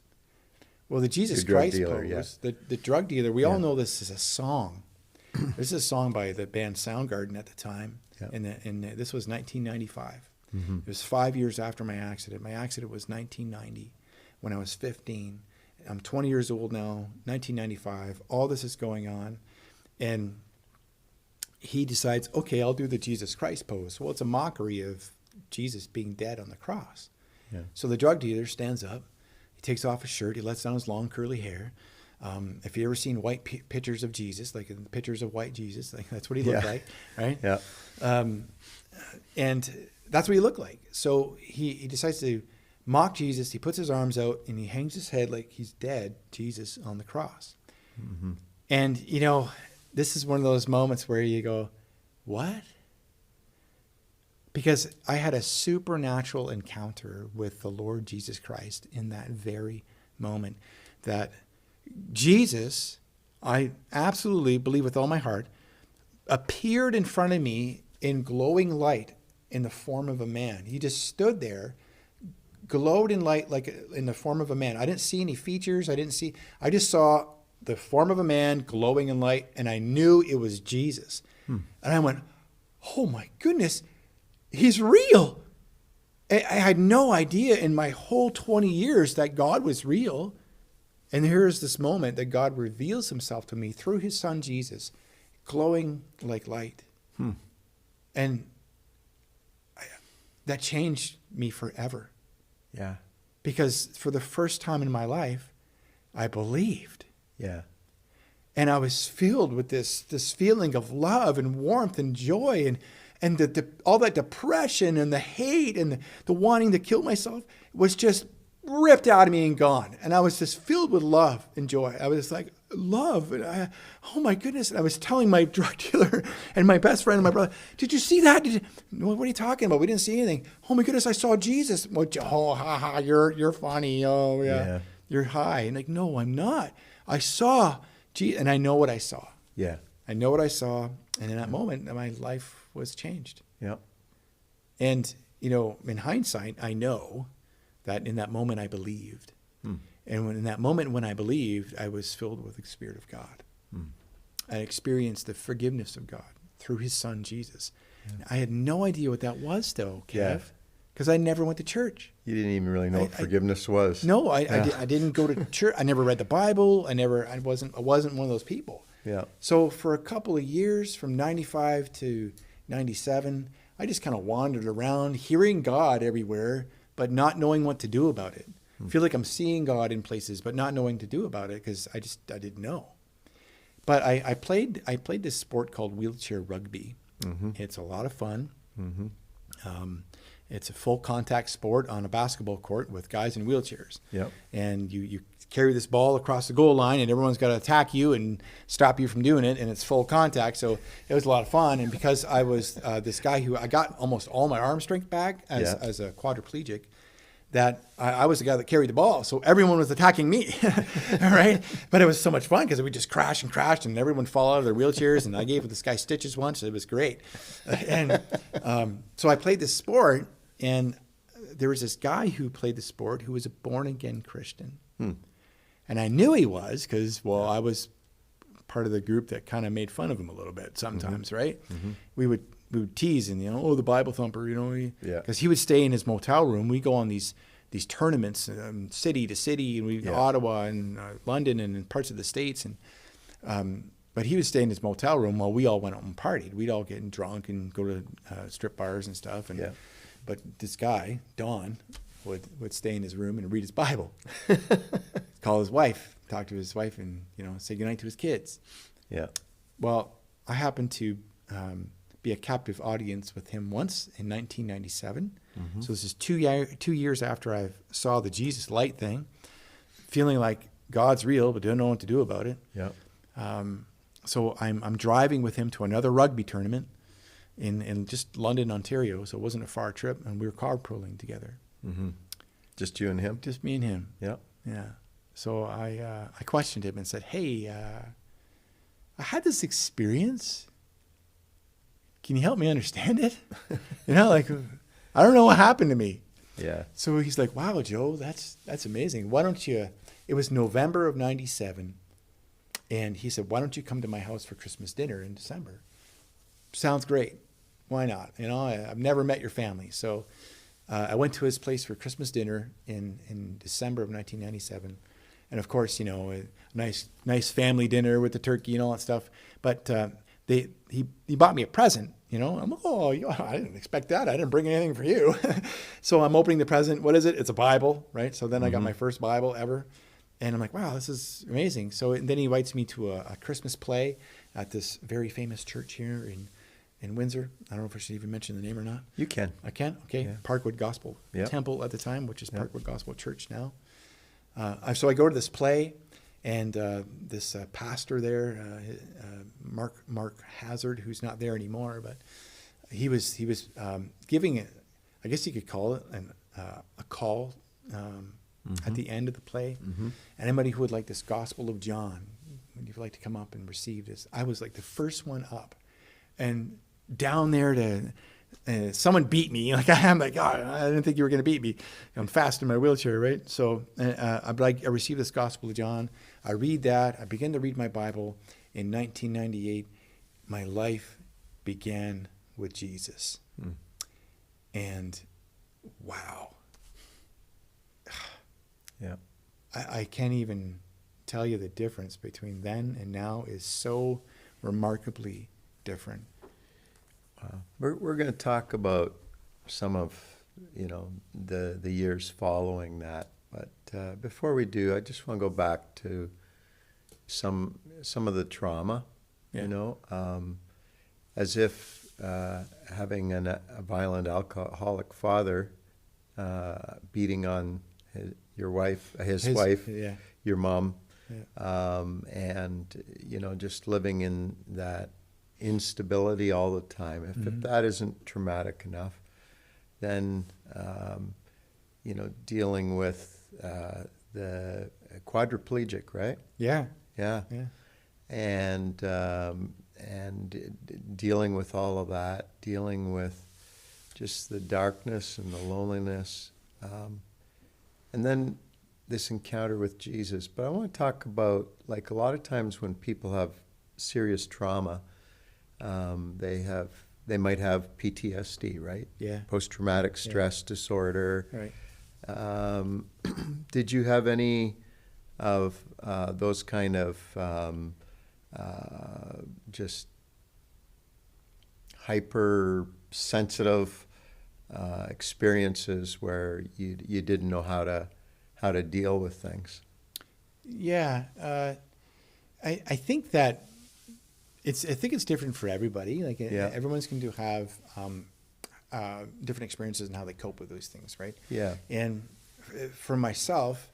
Well, the Jesus Christ dealer, pose, the drug dealer. We all know this is a song. This is a song by the band Soundgarden at the time, and this was 1995. It was 5 years after my accident. My accident was 1990, when I was 15. I'm 20 years old now. 1995. All this is going on, and he decides, okay, I'll do the Jesus Christ pose. Well, it's a mockery of Jesus being dead on the cross. Yeah. So the drug dealer stands up. He takes off his shirt. He lets down his long curly hair. If you ever seen white pictures of Jesus, like pictures of white Jesus, like that's what he looked like, right? Yeah. And that's what he looked like. So he decides to mock Jesus. He puts his arms out and he hangs his head like he's dead, Jesus, on the cross. Mm-hmm. And, this is one of those moments where you go, what? Because I had a supernatural encounter with the Lord Jesus Christ in that very moment. That Jesus, I absolutely believe with all my heart, appeared in front of me in glowing light in the form of a man. He just stood there, glowed in light like in the form of a man. I didn't see any features. I just saw the form of a man glowing in light, and I knew it was Jesus. And I went, oh my goodness, he's real. I had no idea in my whole 20 years that God was real. And here's this moment that God reveals himself to me through his son, Jesus, glowing like light. And that changed me forever. Yeah. Because for the first time in my life, I believed. Yeah. And I was filled with this feeling of love and warmth and joy, and all that depression and the hate and the wanting to kill myself was just ripped out of me and gone. And I was just filled with love and joy. I was like, love. And oh my goodness. And I was telling my drug dealer and my best friend and my brother, did you see that? What are you talking about? We didn't see anything. Oh my goodness, I saw Jesus. Oh, ha, you're funny. Oh yeah. You're high. And like, no, I'm not. I saw Jesus, and I know what I saw. Yeah. I know what I saw. And in that moment, my life was changed. Yeah. And, in hindsight, I know that in that moment I believed. And in that moment when I believed, I was filled with the Spirit of God. I experienced the forgiveness of God through his son, Jesus. Yeah. I had no idea what that was, though, Kev, because I never went to church. You didn't even really know what forgiveness was. No, I didn't go to church. I never read the Bible. I wasn't one of those people. Yeah. So for a couple of years, from 95 to 97, I just kind of wandered around, hearing God everywhere, but not knowing what to do about it. I feel like I'm seeing God in places, but not knowing to do about it because I didn't know. But I played this sport called wheelchair rugby. It's a lot of fun. It's a full contact sport on a basketball court with guys in wheelchairs. Yep. And you carry this ball across the goal line, and everyone's got to attack you and stop you from doing it, and it's full contact. So it was a lot of fun. And because I was this guy who I got almost all my arm strength back as a quadriplegic, that I was the guy that carried the ball. So everyone was attacking me, all right? But it was so much fun because we just crashed and everyone would fall out of their wheelchairs, and I gave this guy stitches once. It was great. And so I played this sport, and there was this guy who played the sport who was a born-again Christian. And I knew he was because, I was part of the group that kind of made fun of him a little bit sometimes, right? We would tease and, the Bible thumper, because he would stay in his motel room. We go on these tournaments, city to city, and we Ottawa and London and in parts of the States. And but he would stay in his motel room while we all went out and partied. We'd all get drunk and go to strip bars and stuff. And but this guy, Don, would stay in his room and read his Bible, call his wife, talk to his wife, and say goodnight to his kids. Yeah. Well, I happened to be a captive audience with him once in 1997. So this is 2 years after I saw the Jesus light thing, feeling like God's real, but don't know what to do about it. Yeah. So I'm driving with him to another rugby tournament in just London, Ontario. So it wasn't a far trip, and we were carpooling together. Just you and him? Just me and him. Yeah. Yeah. So I questioned him and said, "Hey, I had this experience. Can you help me understand it? You know, like, I don't know what happened to me. Yeah. So he's like, wow, Joe, that's amazing. Why don't you, it was November of 97. And he said, why don't you come to my house for Christmas dinner in December? Sounds great. Why not? You know, I've never met your family. So I went to his place for Christmas dinner in December of 1997. And of course, you know, a nice family dinner with the turkey and all that stuff. But he bought me a present, you know. I'm like, oh, I didn't expect that. I didn't bring anything for you. So I'm opening the present. What is it? It's a Bible, right? So then I got my first Bible ever. And I'm like, wow, this is amazing. So then he invites me to a Christmas play at this very famous church here in Windsor. I don't know if I should even mention the name or not. You can. I can? Okay. Yeah. Parkwood Gospel Temple at the time, which is Yep. Parkwood Gospel Church now. So I go to this play, and this pastor there, Mark Hazard, who's not there anymore, but he was giving it, I guess you could call it a call at the end of the play. And anybody who would like this Gospel of John, would you like to come up and receive this? I was like the first one up, and down there to someone beat me. Like I'm like, oh, I didn't think you were going to beat me. I'm fast in my wheelchair, right? So I received this Gospel of John. I read that. I begin to read my Bible. In 1998, my life began with Jesus. And wow. Yeah. I can't even tell you the difference between then and now is so remarkably different. Wow. We're going to talk about some of, you know, the years following that. But before we do, I just want to go back to some of the trauma, you know, as if having a violent alcoholic father beating on his wife, your mom, and, you know, just living in that instability all the time. If that isn't traumatic enough, then, you know, dealing with the quadriplegic, right? Yeah. And dealing with all of that, dealing with just the darkness and the loneliness, and then this encounter with Jesus. But I want to talk about, like, a lot of times when people have serious trauma, they might have PTSD, right? Yeah. Post-traumatic stress disorder. Right. Did you have any of those kind of just hypersensitive experiences where you didn't know how to deal with things? Yeah, I think that I think it's different for everybody. Like everyone's going to have different experiences and how they cope with those things, right? Yeah. And for myself,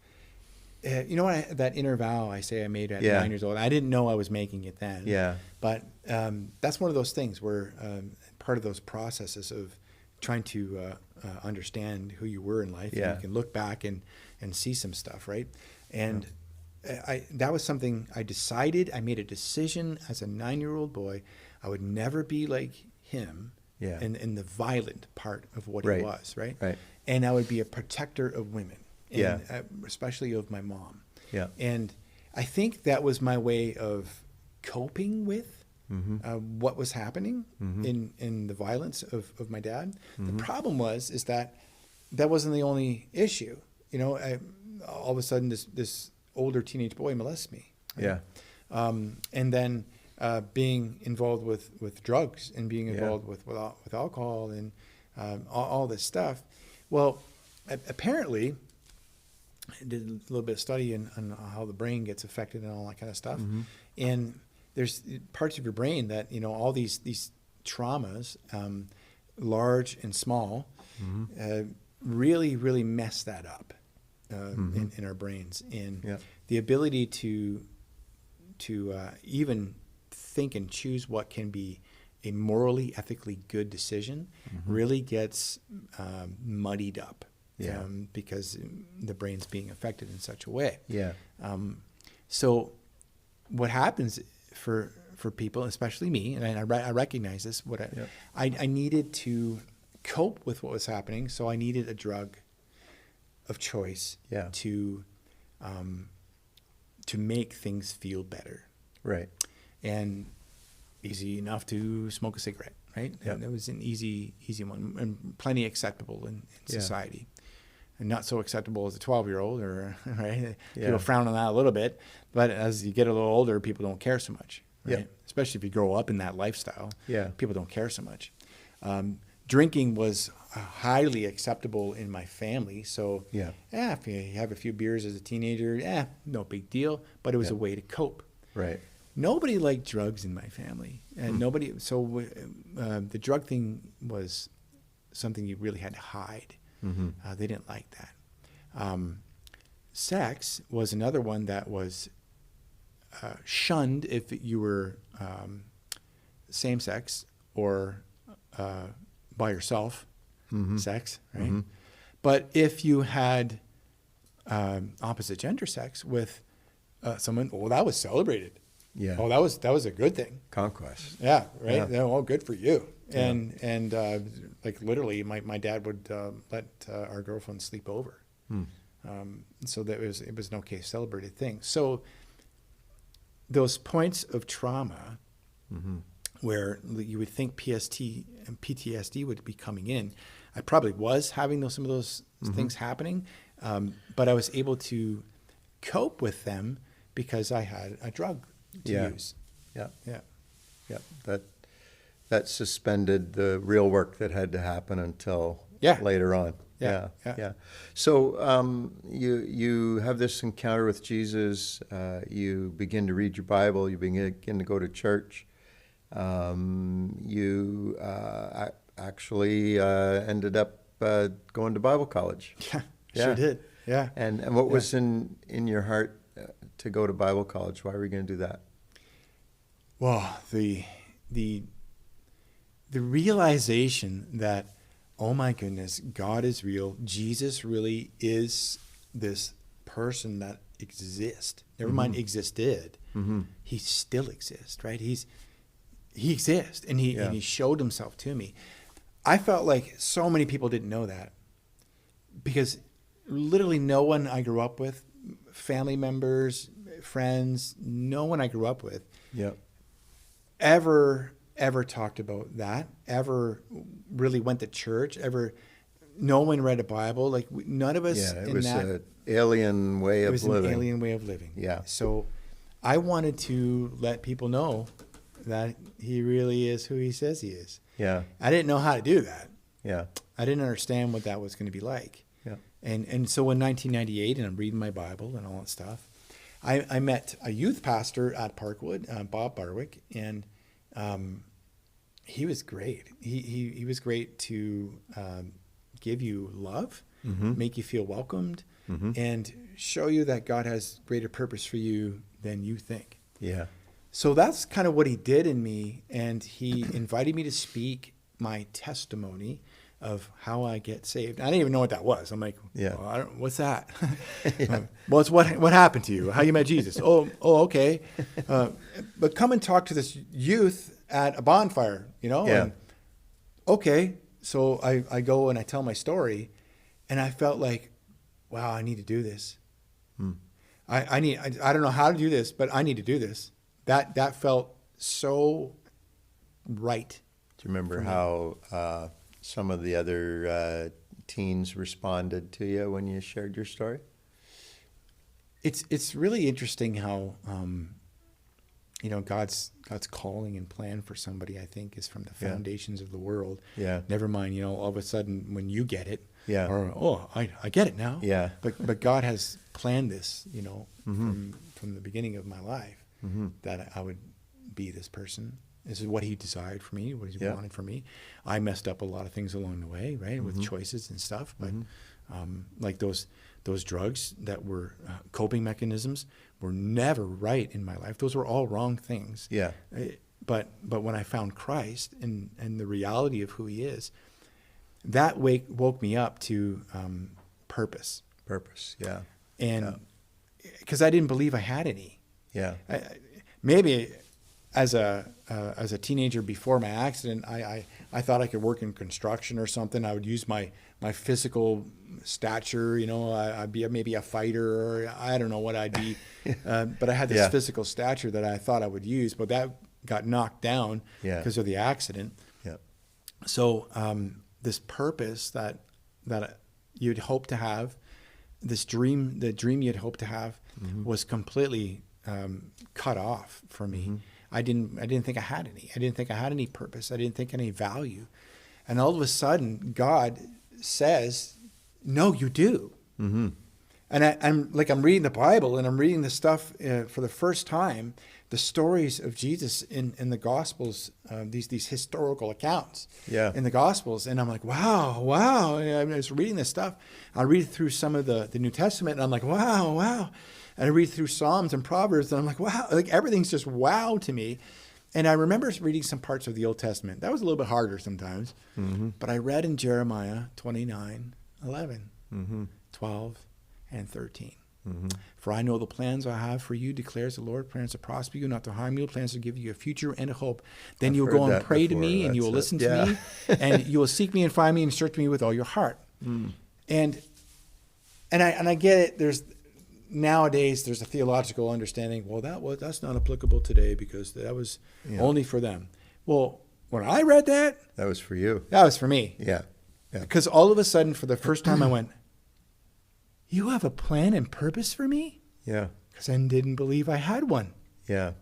you know what, that inner vow I say I made at 9 years old, I didn't know I was making it then. Yeah. But that's one of those things where part of those processes of trying to understand who you were in life, and you can look back and see some stuff, right? And that was something I decided. I made a decision as a 9-year-old boy. I would never be like him in the violent part of what he was, right? And I would be a protector of women, and especially of my mom. Yeah. And I think that was my way of coping with what was happening in the violence of my dad. The problem is that wasn't the only issue. You know, all of a sudden this older teenage boy molests me. Right? And then being involved with drugs and being involved with alcohol and all this stuff. Well, apparently, I did a little bit of study on how the brain gets affected and all that kind of stuff. And there's parts of your brain that, you know, all these traumas, large and small, really, really mess that up in our brains. And the ability to even think and choose what can be a morally, ethically good decision really gets muddied up because the brain's being affected in such a way. So what happens for for people, especially me, and I recognize this. Yep. I needed to cope with what was happening, so I needed a drug of choice to make things feel better. Right. And easy enough to smoke a cigarette, right? Yep. And it was an easy one, and plenty acceptable in society. And not so acceptable as a 12-year-old, or right? People frown on that a little bit, but as you get a little older, people don't care so much, right? Yep. Especially if you grow up in that lifestyle. Yeah. People don't care so much. Drinking was highly acceptable in my family, so if you have a few beers as a teenager, no big deal. But it was a way to cope. Right. Nobody liked drugs in my family, and nobody. So the drug thing was something you really had to hide. Mm-hmm. They didn't like that. Sex was another one that was shunned if you were same sex or by yourself, sex, right? Mm-hmm. But if you had opposite gender sex with someone, that was celebrated. Yeah. Oh, that was a good thing. Conquest. Yeah. Right. Yeah. Oh, good for you. Yeah. And like literally, my dad would let our girlfriend sleep over. So that it was an okay celebrated thing. So those points of trauma, where you would think PST and PTSD would be coming in, I probably was having some of those things happening, but I was able to cope with them because I had a drug to use. Yeah. That suspended the real work that had to happen until later on. Yeah. So you have this encounter with Jesus. You begin to read your Bible. You begin to go to church. You actually ended up going to Bible college. Yeah, sure did. Yeah. And what was in your heart to go to Bible college? Why were you going to do that? Well, the realization that, oh my goodness, God is real. Jesus really is this person that exists. Never mind existed. He still exists, right? He exists, and he showed himself to me. I felt like so many people didn't know that, because literally no one I grew up with, family members, friends, no one I grew up with ever talked about that, ever really went to church, no one read a Bible. Like none of us. It was an alien way of living. It was an alien way of living. Yeah. So I wanted to let people know that he really is who he says he is. Yeah. I didn't know how to do that. Yeah. I didn't understand what that was going to be like. Yeah. And so in 1998, and I'm reading my Bible and all that stuff, I met a youth pastor at Parkwood, Bob Barwick, and he was great. He was great to give you love, make you feel welcomed, and show you that God has greater purpose for you than you think. Yeah. So that's kind of what he did in me, and he invited me to speak my testimony of how I get saved. I didn't even know what that was. I'm like, well, what's that? Well, it's what happened to you, how you met Jesus. Oh, okay. But come and talk to this youth at a bonfire, And, okay. So I go and I tell my story, and I felt like, wow, I need to do this. I don't know how to do this, but I need to do this. That felt so right. Do you remember how some of the other teens responded to you when you shared your story? It's really interesting how God's calling and plan for somebody, I think, is from the foundations of the world. Yeah. Never mind, all of a sudden when you get it. Yeah. Or I get it now. Yeah. But God has planned this, from the beginning of my life, that I would be this person. This is what he desired for me, what he wanted for me. I messed up a lot of things along the way, right, with choices and stuff. But like those drugs that were coping mechanisms were never right in my life. Those were all wrong things. Yeah. But when I found Christ and the reality of who he is, that woke me up to purpose. Purpose, yeah. And because I didn't believe I had any. Yeah. Maybe as a teenager before my accident, I thought I could work in construction or something. I would use my physical stature, I'd be maybe a fighter, or I don't know what I'd be. But I had this physical stature that I thought I would use, but that got knocked down because of the accident. Yeah. So this purpose that you'd hope to have, the dream you'd hope to have, was completely cut off for me. I didn't think I had any. I didn't think I had any purpose. I didn't think any value. And all of a sudden, God says, "No, you do." And I'm reading the Bible, and I'm reading the stuff for the first time, the stories of Jesus in the Gospels, these historical accounts in the Gospels, and I'm like, wow. And I was reading this stuff. I read through some of the New Testament, and I'm like, wow. And I read through Psalms and Proverbs, and I'm like, wow, like everything's just wow to me. And I remember reading some parts of the Old Testament. That was a little bit harder sometimes. But I read in Jeremiah 29:11, 12, and 13. For I know the plans I have for you, declares the Lord, plans to prosper you, not to harm you, plans to give you a future and a hope. Then you'll go and pray to me, and you will listen to me, and you will seek me and find me and search me with all your heart. And I get it. Nowadays there's a theological understanding. Well, that's not applicable today because that was only for them. Well, when I read that was for you. That was for me. Yeah. Because all of a sudden, for the first time, I went, "You have a plan and purpose for me?" Yeah. Because I didn't believe I had one. Yeah.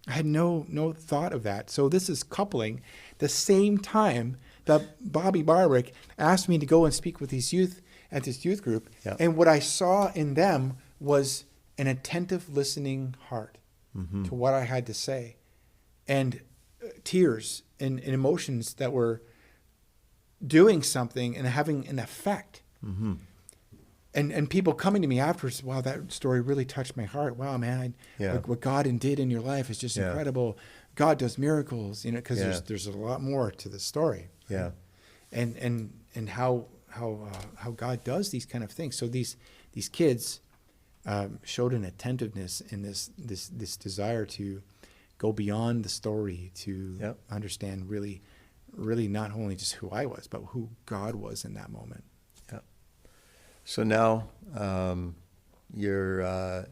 I had no thought of that. So this is coupling the same time that Bobby Barwick asked me to go and speak with these youth at this youth group. Yeah. And what I saw in them was an attentive listening heart to what I had to say, and tears and emotions that were doing something and having an effect. And people coming to me afterwards, wow, that story really touched my heart. Wow, man, what God did in your life is just incredible. God does miracles, because there's a lot more to the story. Yeah. And how God does these kind of things. So these kids showed an attentiveness in this desire to go beyond the story, to understand really not only just who I was, but who God was in that moment. So now you're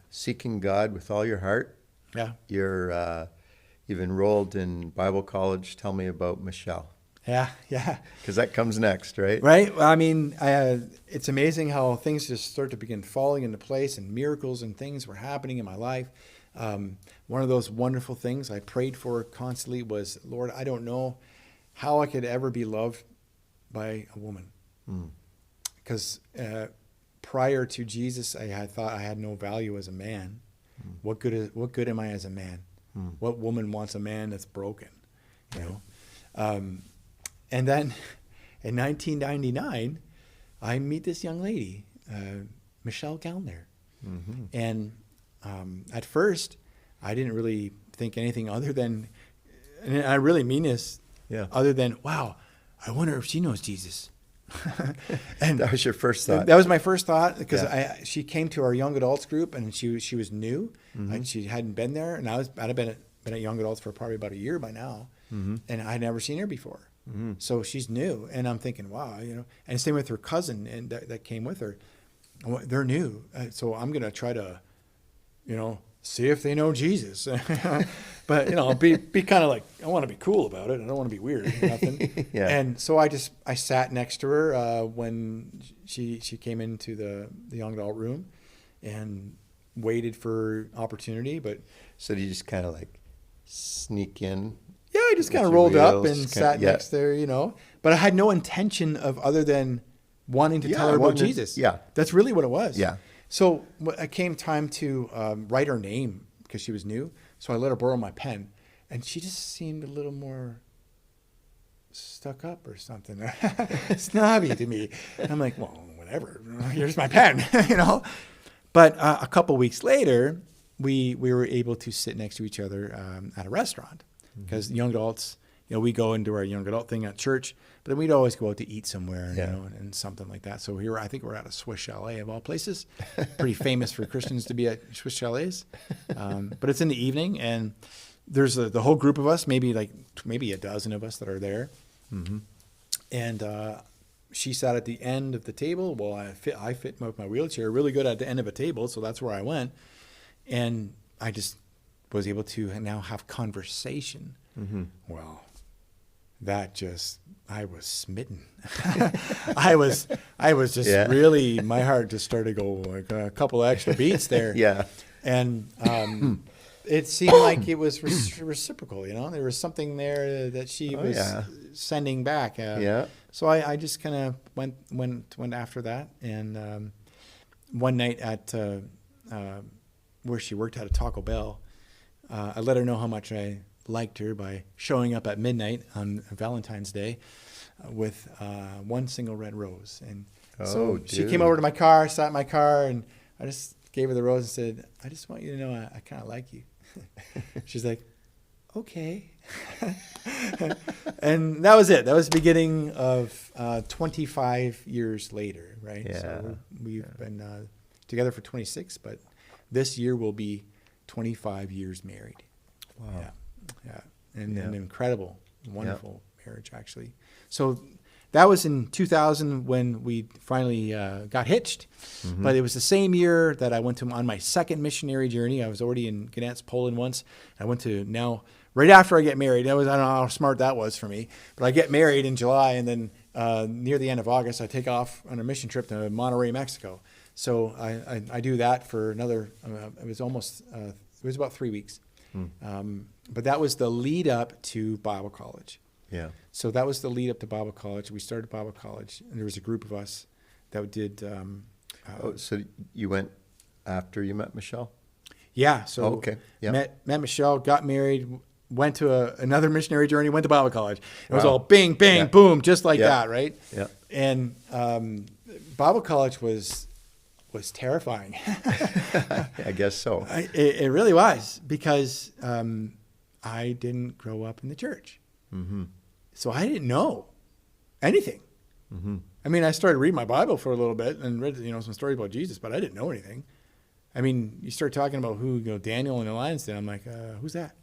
seeking God with all your heart. Yeah. You've enrolled in Bible college. Tell me about Michelle. Yeah. Because that comes next, right? Right. Well, I mean, it's amazing how things just start to begin falling into place, and miracles and things were happening in my life. One of those wonderful things I prayed for constantly was, Lord, I don't know how I could ever be loved by a woman. Because prior to Jesus, I had thought I had no value as a man. What good am I as a man? What woman wants a man that's broken? And then in 1999, I meet this young lady, Michelle Gallner. And at first, I didn't really think anything other than, and I really mean this, other than, wow, I wonder if she knows Jesus. And that was your first thought. That was my first thought, because she came to our young adults group, and she was new, and she hadn't been there, and I'd have been at young adults for probably about a year by now, and I'd never seen her before. So she's new, and I'm thinking, wow, and same with her cousin, and that came with her. They're new, so I'm gonna try to, see if they know Jesus. But be kind of like, I want to be cool about it. I don't want to be weird or nothing. And so I sat next to her when she came into the young adult room, and waited for opportunity. But so do you just kind of like sneak in? Yeah, I just kind of rolled up and sat next there, But I had no intention of other than wanting to tell her about Jesus. That's really what it was. Yeah. So it came time to write her name, because she was new. So I let her borrow my pen, and she just seemed a little more stuck up or something, snobby to me. And I'm like, well, whatever. Here's my pen, But a couple weeks later, we were able to sit next to each other at a restaurant, because young adults, we go and do our young adult thing at church, but then we'd always go out to eat somewhere, Yeah. and something like that. So here, I think we're at a Swiss chalet of all places, pretty famous for Christians to be at Swiss chalets. But it's in the evening, and there's the whole group of us, maybe a dozen of us that are there. Mm-hmm. And she sat at the end of the table. Well, I fit my wheelchair really good at the end of a table, so that's where I went. And I just was able to now have conversation. Mm-hmm. Well, I was smitten. I was just really, my heart just started to go like a couple extra beats there. Yeah. And it seemed like it was reciprocal, there was something there that she was sending back. So I just kind of went after that. And one night at where she worked at a Taco Bell, I let her know how much I liked her by showing up at midnight on Valentine's Day with one single red rose. And so she came over to my car, sat in my car, and I just gave her the rose and said, I just want you to know I kind of like you. She's like, okay. And that was it. That was the beginning of 25 years later, right? Yeah. So we've been together for 26, but this year will be 25 years married. Wow. Yeah. And an incredible, wonderful marriage, actually. So that was in 2000 when we finally got hitched. Mm-hmm. But it was the same year that I went on my second missionary journey. I was already in Gdansk, Poland once. I went to now, right after I get married. I don't know how smart that was for me. But I get married in July, and then near the end of August, I take off on a mission trip to Monterrey, Mexico. So I do that for another, it was about 3 weeks. But that was the lead up to Bible college. Yeah. So that was the lead up to Bible college. We started Bible college, and there was a group of us that did. So you went after you met Michelle? Yeah. So okay. Yeah. Met Michelle, got married, went to another missionary journey, went to Bible college. It was all bing, bang, boom, just like that, right? Yeah. And Bible college was terrifying. I guess so. It really was, because I didn't grow up in the church. Mm-hmm. So I didn't know anything. Mm-hmm. I mean, I started reading my Bible for a little bit and read, some stories about Jesus, but I didn't know anything. I mean, you start talking about Daniel in the lion's den. I'm like, who's that?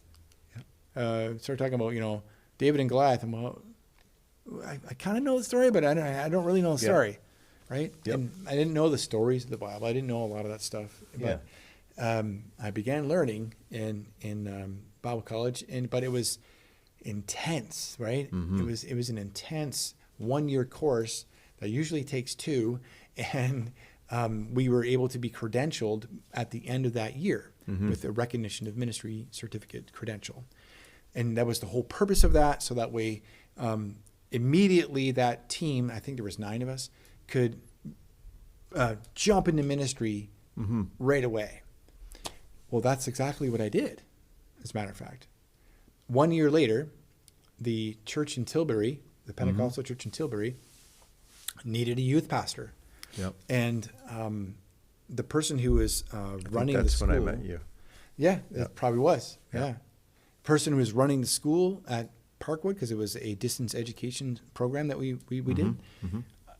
Yeah. Start talking about, David and Goliath. I'm well, I kind of know the story, but I don't really know the story, right? Yep. And I didn't know the stories of the Bible. I didn't know a lot of that stuff. But I began learning in Bible college, but it was intense, right? Mm-hmm. It was an intense 1-year course that usually takes 2, and we were able to be credentialed at the end of that year with a recognition of ministry certificate credential. And that was the whole purpose of that, so that way immediately that team, I think there was 9 of us, could jump into ministry right away. Well, that's exactly what I did, as a matter of fact. 1 year later, the church in Tilbury, the Pentecostal church in Tilbury, needed a youth pastor. Yep. And the person who was running the school. That's when I met you. Yeah, it probably was. Yeah. Person who was running the school at Parkwood, because it was a distance education program that we did,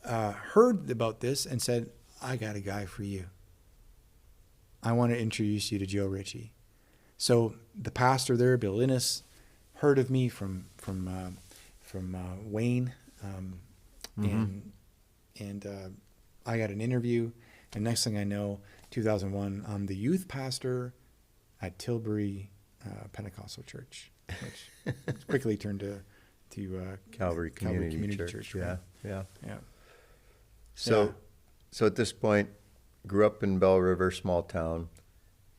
heard about this and said, I got a guy for you. I want to introduce you to Joe Ritchie. So the pastor there, Bill Innes, heard of me from Wayne, and I got an interview, and next thing I know, 2001, I'm the youth pastor at Tilbury Pentecostal Church, which quickly turned to Calvary Community Church. Right? Yeah. So at this point, grew up in Bell River, small town,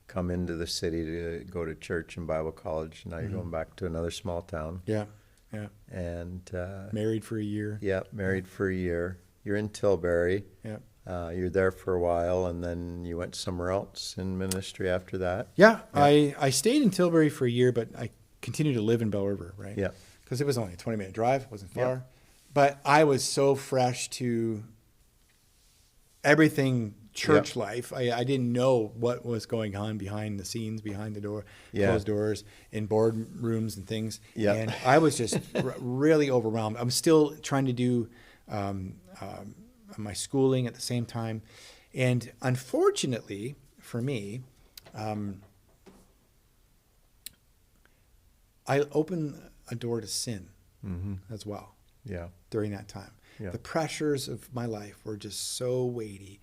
come into the city to go to church and Bible college. Now you're going back to another small town. Yeah. And married for a year. Yeah, married for a year. You're in Tilbury. Yeah. You're there for a while, and then you went somewhere else in ministry after that. Yeah. I stayed in Tilbury for a year, but I continued to live in Bell River, right? Yeah. Because it was only a 20-minute drive. It wasn't far. But I was so fresh to everything church life. I didn't know what was going on behind the scenes, behind the door, closed doors, in boardrooms and things. Yeah. And I was just really overwhelmed. I'm still trying to do my schooling at the same time. And unfortunately for me, I opened a door to sin as well during that time. Yeah. The pressures of my life were just so weighty.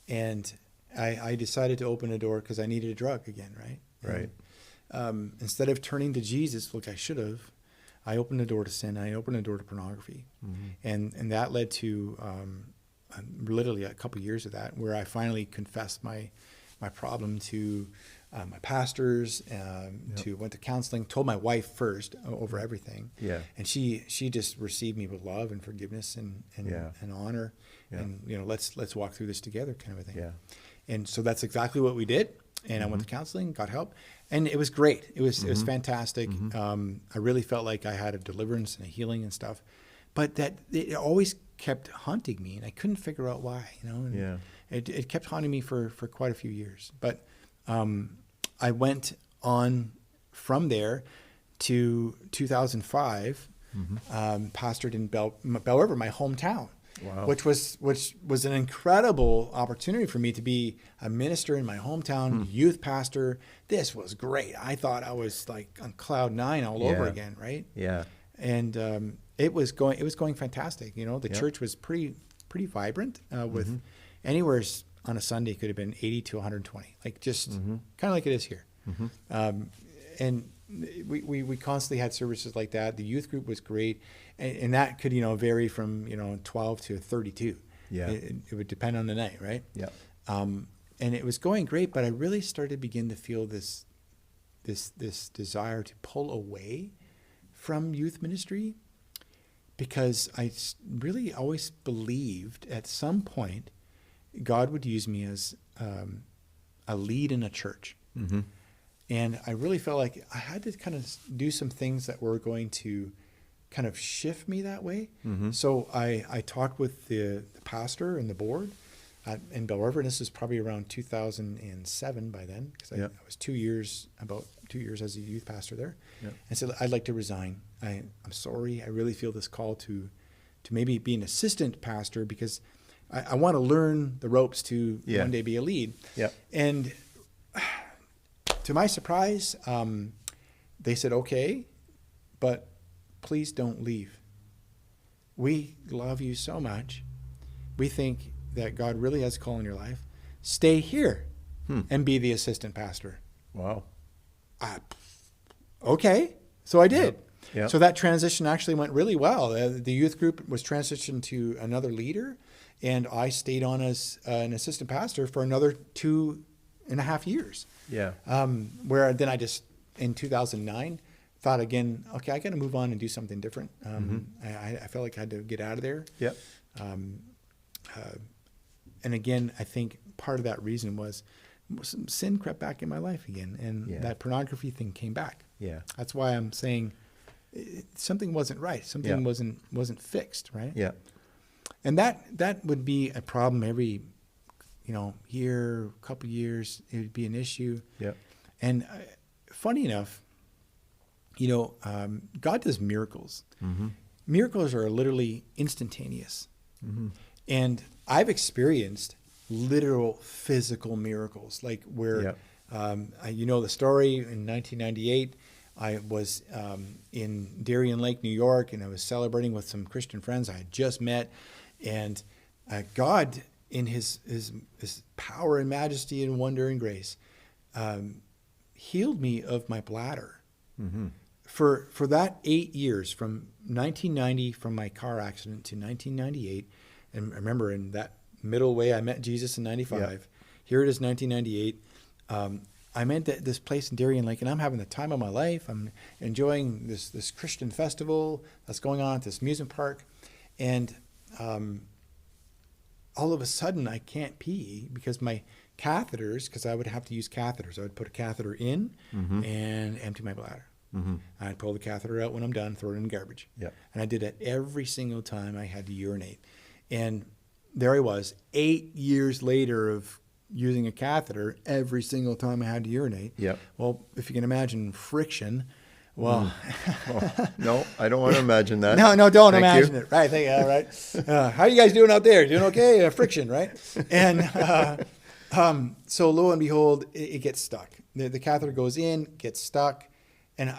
And I decided to open a door because I needed a drug again, right? Right. And, instead of turning to Jesus, like I should have, I opened the door to sin. I opened the door to pornography. And that led to literally a couple of years of that, where I finally confessed my problem to my pastors, went to counseling, told my wife first over everything. Yeah. And she just received me with love and forgiveness and honor. Yeah. And, let's walk through this together kind of a thing. Yeah. And so that's exactly what we did. And I went to counseling, got help, and it was great. It was fantastic. I really felt like I had a deliverance and a healing and stuff, but that it always kept haunting me, and I couldn't figure out why. And it kept haunting me for quite a few years. But I went on from there to 2005, pastored in Bell River, my hometown. Wow. Which was an incredible opportunity for me to be a minister in my hometown, youth pastor. This was great. I thought I was like on cloud nine all over again, right? Yeah. And it was going fantastic. The church was pretty vibrant with anywhere on a Sunday could have been 80 to 120, like just kind of like it is here. And we constantly had services like that. The youth group was great. And that could, vary from, 12 to 32. Yeah. It would depend on the night, right? Yeah. And it was going great, but I really started to begin to feel this desire to pull away from youth ministry, because I really always believed at some point God would use me as a lead in a church. And I really felt like I had to kind of do some things that were going to kind of shift me that way. So I talked with the pastor and the board in Bell River, and this is probably around 2007 by then, because I was about 2 years as a youth pastor there. And said, I'd like to resign. I'm sorry. I really feel this call to maybe be an assistant pastor, because I want to learn the ropes to one day be a lead. And to my surprise, they said, okay, but please don't leave. We love you so much. We think that God really has a call in your life. Stay here and be the assistant pastor. Wow. Okay. So I did. Yep. So that transition actually went really well. The youth group was transitioned to another leader, and I stayed on as an assistant pastor for another 2.5 years. Yeah. Where then I just, in 2009, thought again, okay, I got to move on and do something different. I felt like I had to get out of there. Yep. And again, I think part of that reason was some sin crept back in my life again, and that pornography thing came back. Yeah. That's why I'm saying something wasn't right. Something wasn't fixed, right? Yeah. And that would be a problem every year, couple years. It would be an issue. Yeah. And funny enough, God does miracles. Miracles are literally instantaneous. And I've experienced literal physical miracles, like where, the story in 1998, I was in Darien Lake, New York, and I was celebrating with some Christian friends I had just met. And God, in his power and majesty and wonder and grace, healed me of my bladder. For that 8 years, from 1990, from my car accident, to 1998, and I remember in that middle way I met Jesus in 95. Yeah. Here it is, 1998. I'm at this place in Darien Lake, and I'm having the time of my life. I'm enjoying this Christian festival that's going on at this amusement park, and all of a sudden I can't pee because my catheters, because I would have to use catheters. I would put a catheter in and empty my bladder. I'd pull the catheter out when I'm done, throw it in the garbage. Yep. And I did that every single time I had to urinate. And there I was 8 years later of using a catheter every single time I had to urinate. Yep. Well, if you can imagine friction, well, Oh, no, I don't want to imagine that. no, don't Thank imagine you. it. Right. How are you guys doing out there? Doing okay? Friction, right? And so lo and behold, it gets stuck. The catheter goes in, gets stuck, and I'm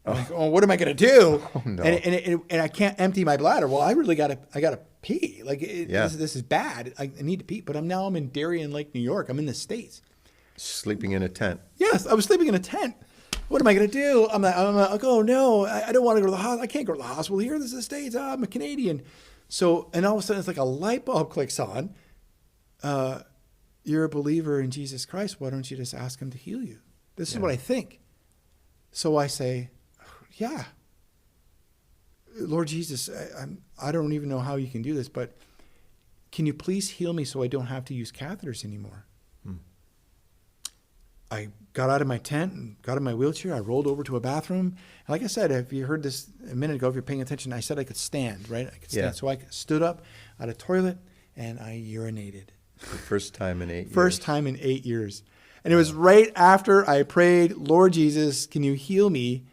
like, oh, what am I going to do? Oh, no. And I can't empty my bladder. Well, I gotta pee. Like Yeah. this is bad. I need to pee. But I'm in Darien Lake, New York. I'm in the States. Sleeping in a tent. Yes, I was sleeping in a tent. What am I going to do? I'm like, oh no, I don't want to go to the hospital. I can't go to the hospital here. This is the States. I'm a Canadian. So, and all of a sudden it's like a light bulb clicks on. You're a believer in Jesus Christ. Why don't you just ask him to heal you? This is what I think. So I say, yeah, Lord Jesus, I don't even know how you can do this, but can you please heal me so I don't have to use catheters anymore? I got out of my tent and got in my wheelchair. I rolled over to a bathroom. And like I said, if you heard this a minute ago, if you're paying attention, I said I could stand, right? I could stand. Yeah. So I stood up at a toilet and I urinated. The first time in 8 years. First time in 8 years. And it was right after I prayed, Lord Jesus, can you heal me?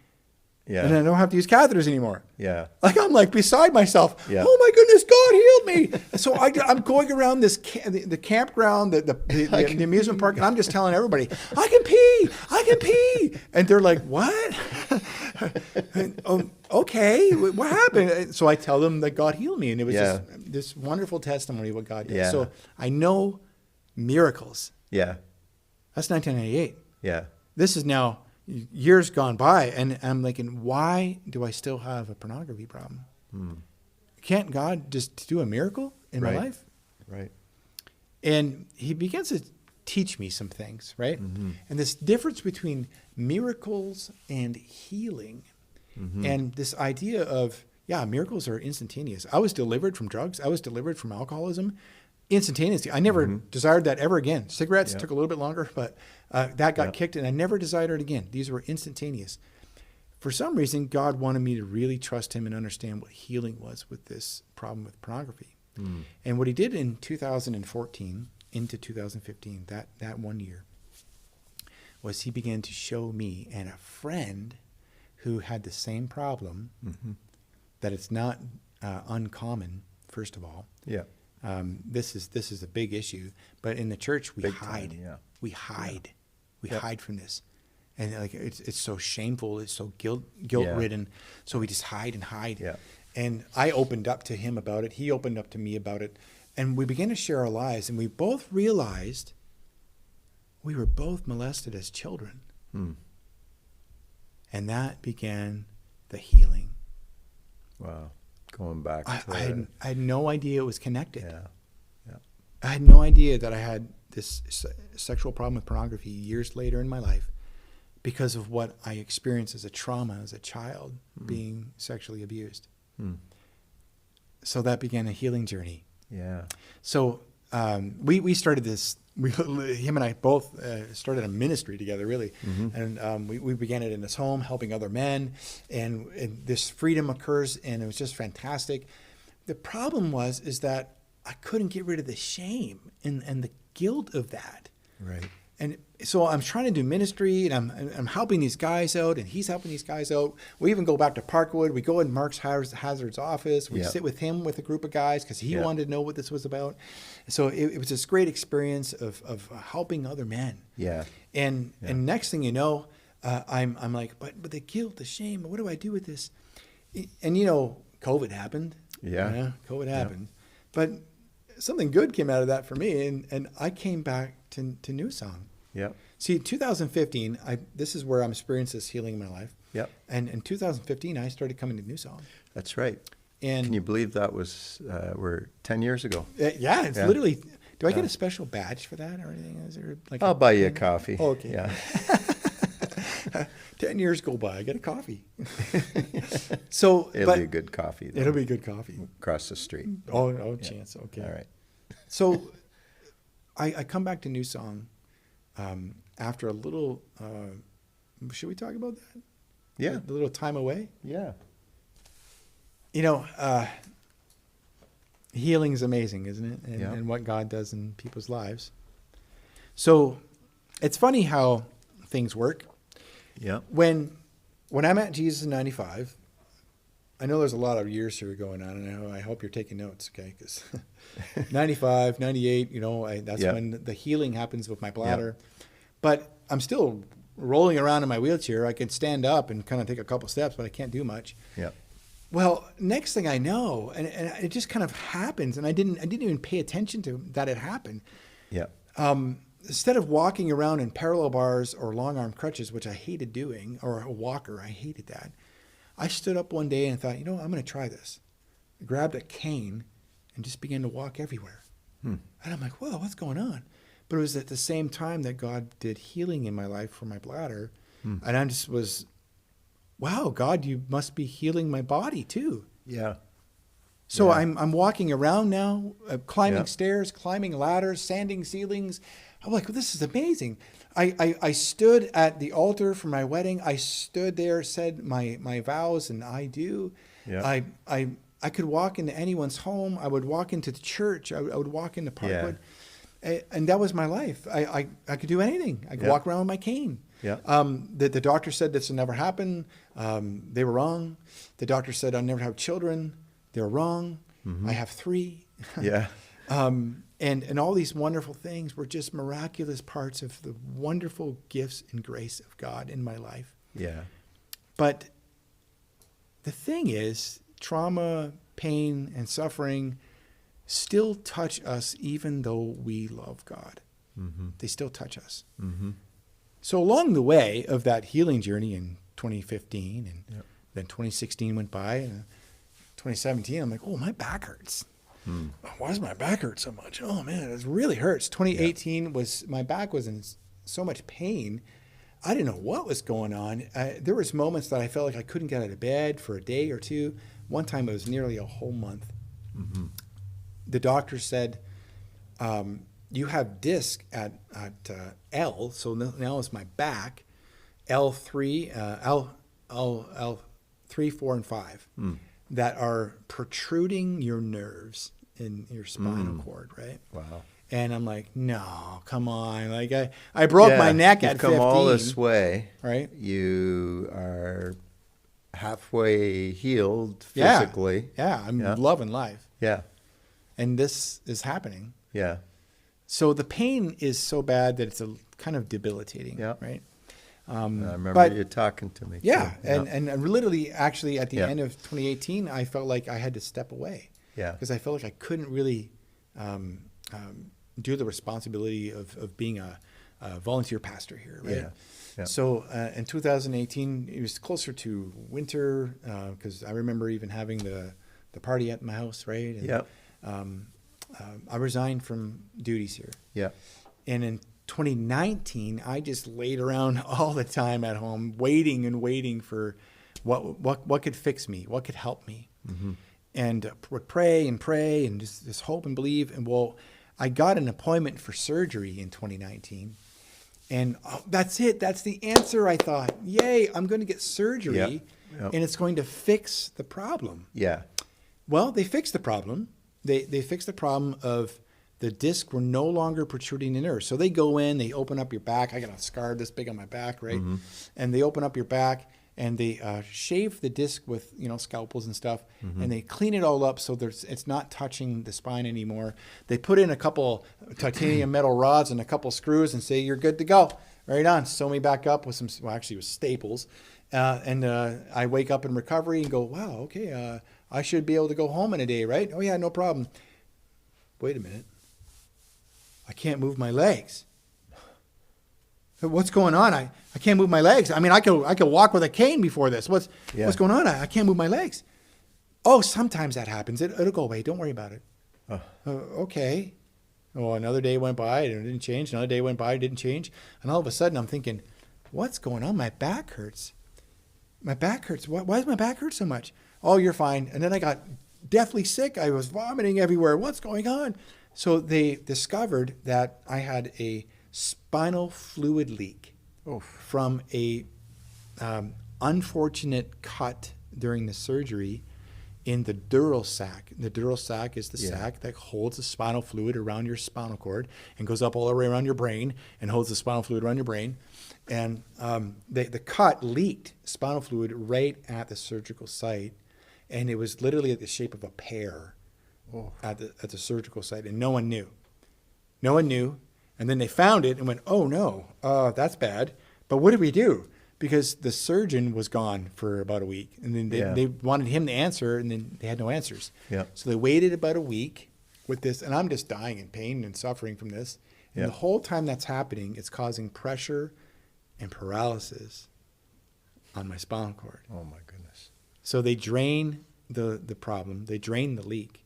Yeah. And I don't have to use catheters anymore. Yeah. Like I'm like beside myself. Yeah. Oh my goodness, God healed me. So I'm going around the campground, the amusement park, and I'm just telling everybody, I can pee. And they're like, what? Okay, what happened? So I tell them that God healed me, and it was just this wonderful testimony of what God did. Yeah. So I know miracles. Yeah. That's 1998. Yeah. This is now years gone by, and I'm thinking, why do I still have a pornography problem? Can't God just do a miracle in my life? Right. And he begins to teach me some things, right? And this difference between miracles and healing, and this idea of, miracles are instantaneous. I was delivered from drugs. I was delivered from alcoholism instantaneously. I never desired that ever again. Cigarettes took a little bit longer, but that got kicked, and I never desired it again. These were instantaneous. For some reason, God wanted me to really trust him and understand what healing was with this problem with pornography. And what he did in 2014 into 2015, that 1 year, was he began to show me and a friend who had the same problem, that it's not uncommon, first of all. Yeah. This is a big issue, but in the church we Big hide. time, We hide from this, and like it's so shameful, it's so guilt ridden. So we just hide and hide. Yeah. And I opened up to him about it. He opened up to me about it, and we began to share our lives. And we both realized we were both molested as children, and that began the healing. Wow. Going back to I had no idea it was connected. Yeah. I had no idea that I had this sexual problem with pornography years later in my life because of what I experienced as a trauma as a child being sexually abused. So that began a healing journey. Yeah. So we started this. Him and I both started a ministry together, really, and we began it in his home, helping other men, and this freedom occurs, and it was just fantastic. The problem is that I couldn't get rid of the shame and the guilt of that. Right. And so I'm trying to do ministry, and I'm helping these guys out, and he's helping these guys out. We even go back to Parkwood. We go in Mark's Hazard's office. We sit with him with a group of guys because he wanted to know what this was about. So it was this great experience of helping other men. Yeah. And next thing you know, I'm like, but the guilt, the shame. What do I do with this? And COVID happened. Yeah. COVID happened, but something good came out of that for me, and I came back to New Song. Yeah. See, 2015, this is where I'm experiencing this healing in my life. Yep. And in 2015, I started coming to New Song. That's right. And can you believe that was we're 10 years ago? It's literally. Do I get a special badge for that or anything? Is there like I'll buy you a coffee. Oh, okay. Yeah. 10 years go by, I get a coffee. So it'll be a good coffee, though. It'll be good coffee. Across the street. Chance. Okay. All right. So I come back to New Song after a little, should we talk about that? Yeah. A little time away? Yeah. Healing's amazing, isn't it? And, Yeah. and what God does in people's lives. So it's funny how things work. Yeah. When I met Jesus in 95, I know there's a lot of years here going on, and I hope you're taking notes, okay? Because 95, 98, that's Yeah. when the healing happens with my bladder. But I'm still rolling around in my wheelchair. I can stand up and kind of take a couple steps, but I can't do much. Yeah. Well, next thing I know, and it just kind of happens, and I didn't even pay attention to that it happened. Yeah. Instead of walking around in parallel bars or long arm crutches, which I hated doing, or a walker, I hated that. I stood up one day and thought, I'm going to try this. I grabbed a cane and just began to walk everywhere. And I'm like, whoa, what's going on? But it was at the same time that God did healing in my life for my bladder. And I just was, wow, God, you must be healing my body too. Yeah. So Yeah. I'm walking around now, climbing Yeah. stairs, climbing ladders, sanding ceilings. I'm like, well, this is amazing. I stood at the altar for my wedding. I stood there, said my vows, and I do. Yeah. I could walk into anyone's home. I would walk into the church. I would walk into Parkwood. And that was my life. I could do anything. I could Yeah. walk around with my cane. Yeah. The doctor said this will never happen. They were wrong. The doctor said I'll never have children. They were wrong. I have 3. Yeah. And all these wonderful things were just miraculous parts of the wonderful gifts and grace of God in my life. Yeah. But the thing is, trauma, pain, and suffering still touch us even though we love God. They still touch us. So along the way of that healing journey in 2015, and then 2016 went by, and 2017, I'm like, oh, my back hurts. Why does my back hurt so much? Oh man, it really hurts. 2018 my back was in so much pain. I didn't know what was going on. There was moments that I felt like I couldn't get out of bed for a day or two. One time it was nearly a whole month. The doctor said, you have disc at L, so now it's my back, L3, L3, 4, and 5. That are protruding your nerves in your spinal cord, right? Wow. And I'm like, no, come on. Like I broke my neck at 15. You've come all this way. Right? You are halfway healed Yeah. physically. Yeah, I'm loving life. Yeah. And this is happening. Yeah. So the pain is so bad that it's a kind of debilitating, Yeah. right? I remember you talking to me. Yeah, too. and literally, actually, at the Yeah. end of 2018, I felt like I had to step away. Yeah. Because I felt like I couldn't really do the responsibility of being a volunteer pastor here, right? Yeah. Yeah. So in 2018, it was closer to winter, because I remember even having the party at my house, right? And, Yeah. I resigned from duties here. Yeah. And in 2019, I just laid around all the time at home, waiting for what could fix me, what could help me, and would pray and just hope and believe. And well, I got an appointment for surgery in 2019, and that's it. That's the answer. I thought, yay, I'm going to get surgery, Yep. and it's going to fix the problem. Yeah. Well, they fixed the problem. They fixed the problem of the discs were no longer protruding the nerve. So they go in, they open up your back. I got a scar this big on my back, right? And they open up your back and they shave the disc with scalpels and stuff, and they clean it all up so it's not touching the spine anymore. They put in a couple titanium metal rods and a couple screws and say you're good to go. Right on. Sew me back up with actually it was staples, and I wake up in recovery and go, wow, okay, I should be able to go home in a day, right? Oh yeah, no problem. Wait a minute. I can't move my legs. What's going on? I can't move my legs. I mean, I could walk with a cane before this. What's going on? I can't move my legs. Oh, sometimes that happens. It'll go away. Don't worry about it. Okay. Oh, another day went by and it didn't change. Another day went by, it didn't change. And all of a sudden I'm thinking, what's going on? My back hurts. My back hurts. Why does my back hurt so much? Oh, you're fine. And then I got deathly sick. I was vomiting everywhere. What's going on? So they discovered that I had a spinal fluid leak from a unfortunate cut during the surgery in the dural sac. The dural sac is the Yeah. sac that holds the spinal fluid around your spinal cord and goes up all the way around your brain and holds the spinal fluid around your brain. And the cut leaked spinal fluid right at the surgical site, and it was literally at the shape of a pear at the surgical site, and no one knew. No one knew. And then they found it and went, oh no, that's bad. But what did we do? Because the surgeon was gone for about a week, and then they wanted him to answer, and then they had no answers. Yeah. So they waited about a week with this, and I'm just dying in pain and suffering from this. And Yeah. the whole time that's happening, it's causing pressure and paralysis on my spinal cord. Oh my goodness. So they drain the problem. They drain the leak,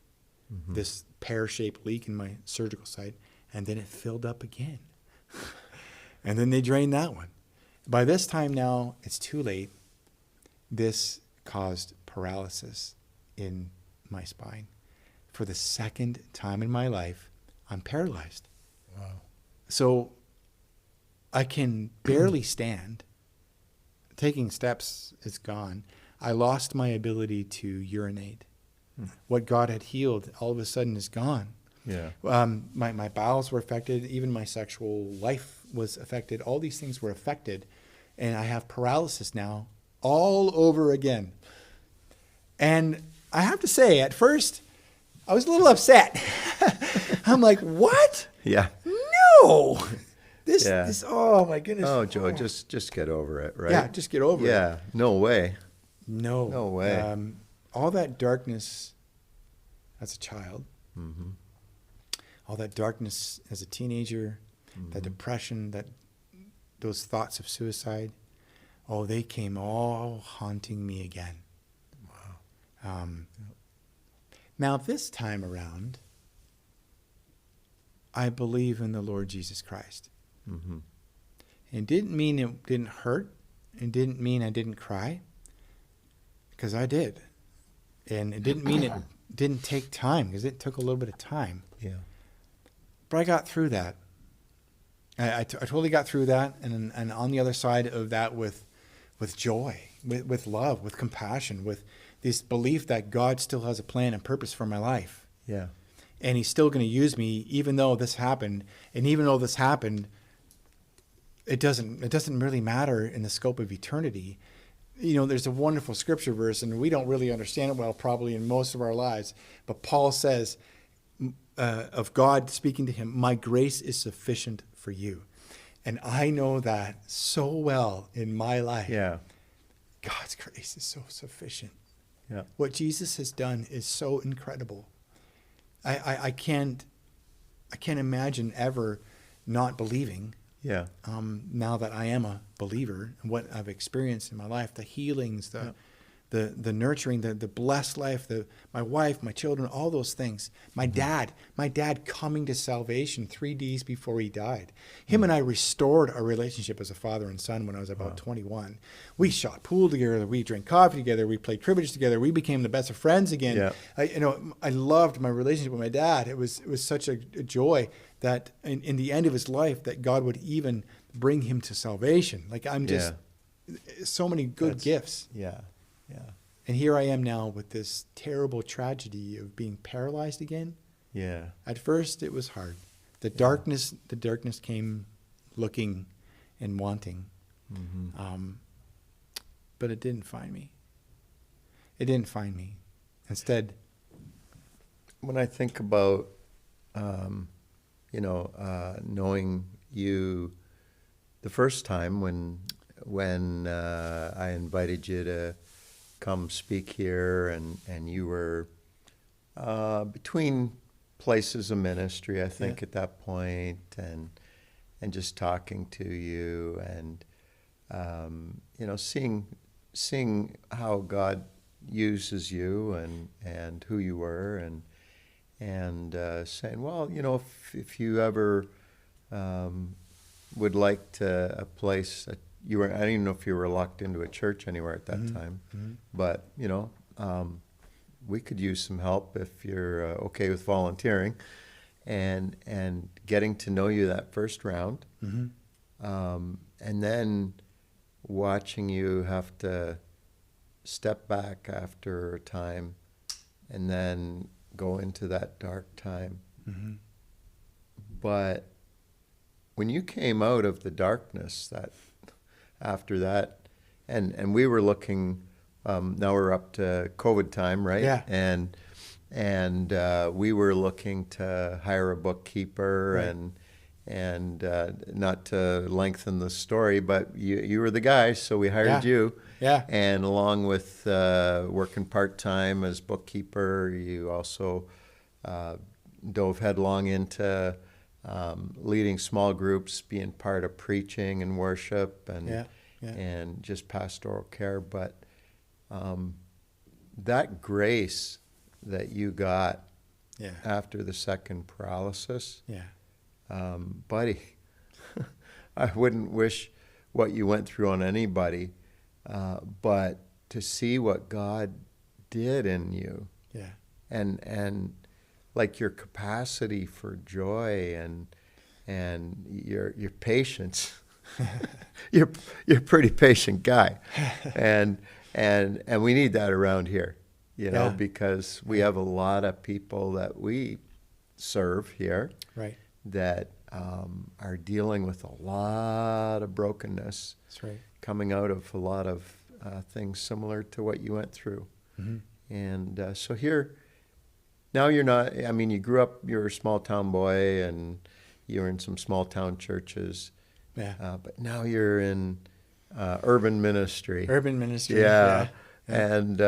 this pear-shaped leak in my surgical site, and then it filled up again. And then they drained that one. By this time now, it's too late. This caused paralysis in my spine. For the second time in my life, I'm paralyzed. Wow. So I can barely stand. Taking steps is gone. I lost my ability to urinate. What God had healed all of a sudden is gone. Yeah. My bowels were affected. Even my sexual life was affected. All these things were affected. And I have paralysis now all over again. And I have to say, at first, I was a little upset. I'm like, what? Yeah. No. This, oh my goodness. Oh, Joe, just get over it, right? Yeah, just get over it. Yeah. No way. No. No way. All that darkness as a child, all that darkness as a teenager, that depression, those thoughts of suicide, they came all haunting me again. Wow. Now, this time around, I believe in the Lord Jesus Christ. It didn't mean it didn't hurt. It didn't mean I didn't cry, because I did. And it didn't mean it didn't take time, because it took a little bit of time. Yeah. But I got through that. I totally got through that, and on the other side of that with joy, with love, with compassion, with this belief that God still has a plan and purpose for my life. Yeah. And he's still going to use me even though this happened. And even though this happened, it doesn't really matter in the scope of eternity. You know, there's a wonderful scripture verse, and we don't really understand it well probably in most of our lives. But Paul says of God speaking to him, my grace is sufficient for you. And I know that so well in my life. Yeah. God's grace is so sufficient. Yeah. What Jesus has done is so incredible. I can't imagine ever not believing. Yeah. Now that I am a believer and what I've experienced in my life, the healings, the nurturing, the blessed life, my wife, my children, all those things. My dad coming to salvation 3 days before he died. Him and I restored our relationship as a father and son when I was about 21. We shot pool together. We drank coffee together. We played cribbage together. We became the best of friends again. Yeah. I loved my relationship with my dad. It was such a joy that in the end of his life that God would even bring him to salvation. Like so many good gifts. Yeah. Yeah. And here I am now with this terrible tragedy of being paralyzed again. Yeah. At first it was hard. The darkness came looking and wanting. But it didn't find me. It didn't find me. Instead, when I think about, knowing you the first time when I invited you to come speak here, and you were between places of ministry, I think, at that point, and just talking to you, and seeing how God uses you and who you were, and saying, well, if you ever would like to a place that you were, I don't even know if you were locked into a church anywhere at that time, but we could use some help if you're okay with volunteering, and getting to know you that first round, and then watching you have to step back after a time and then go into that dark time. Mm-hmm. But when you came out of the darkness, that after that, and we were looking, now we're up to COVID time, right? Yeah. And we were looking to hire a bookkeeper, Right. and not to lengthen the story, but you were the guy, so we hired you. Yeah. And along with working part-time as bookkeeper, you also dove headlong into leading small groups, being part of preaching and worship, and just pastoral care. But that grace that you got after the second paralysis, buddy, I wouldn't wish what you went through on anybody, but to see what God did in you, and like your capacity for joy and your patience. you're a pretty patient guy, and we need that around here, because we have a lot of people that we serve here, Right. that are dealing with a lot of brokenness. That's right. Coming out of a lot of things similar to what you went through. Mm-hmm. And so here, now you're not, I mean, you grew up, you were a small town boy, and you were in some small town churches. But now you're in urban ministry. Urban ministry. Yeah. And,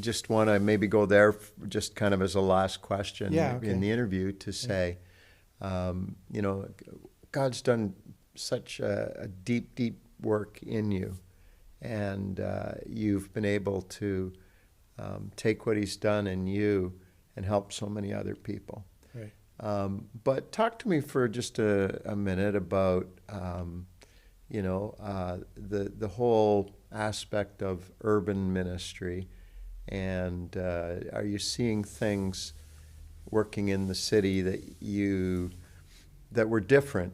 just want to maybe go there just kind of as a last question in the interview to say, God's done such a deep, deep work in you, and you've been able to take what he's done in you and help so many other people. Right. But talk to me for just a minute about, the whole aspect of urban ministry. And are you seeing things working in the city that were different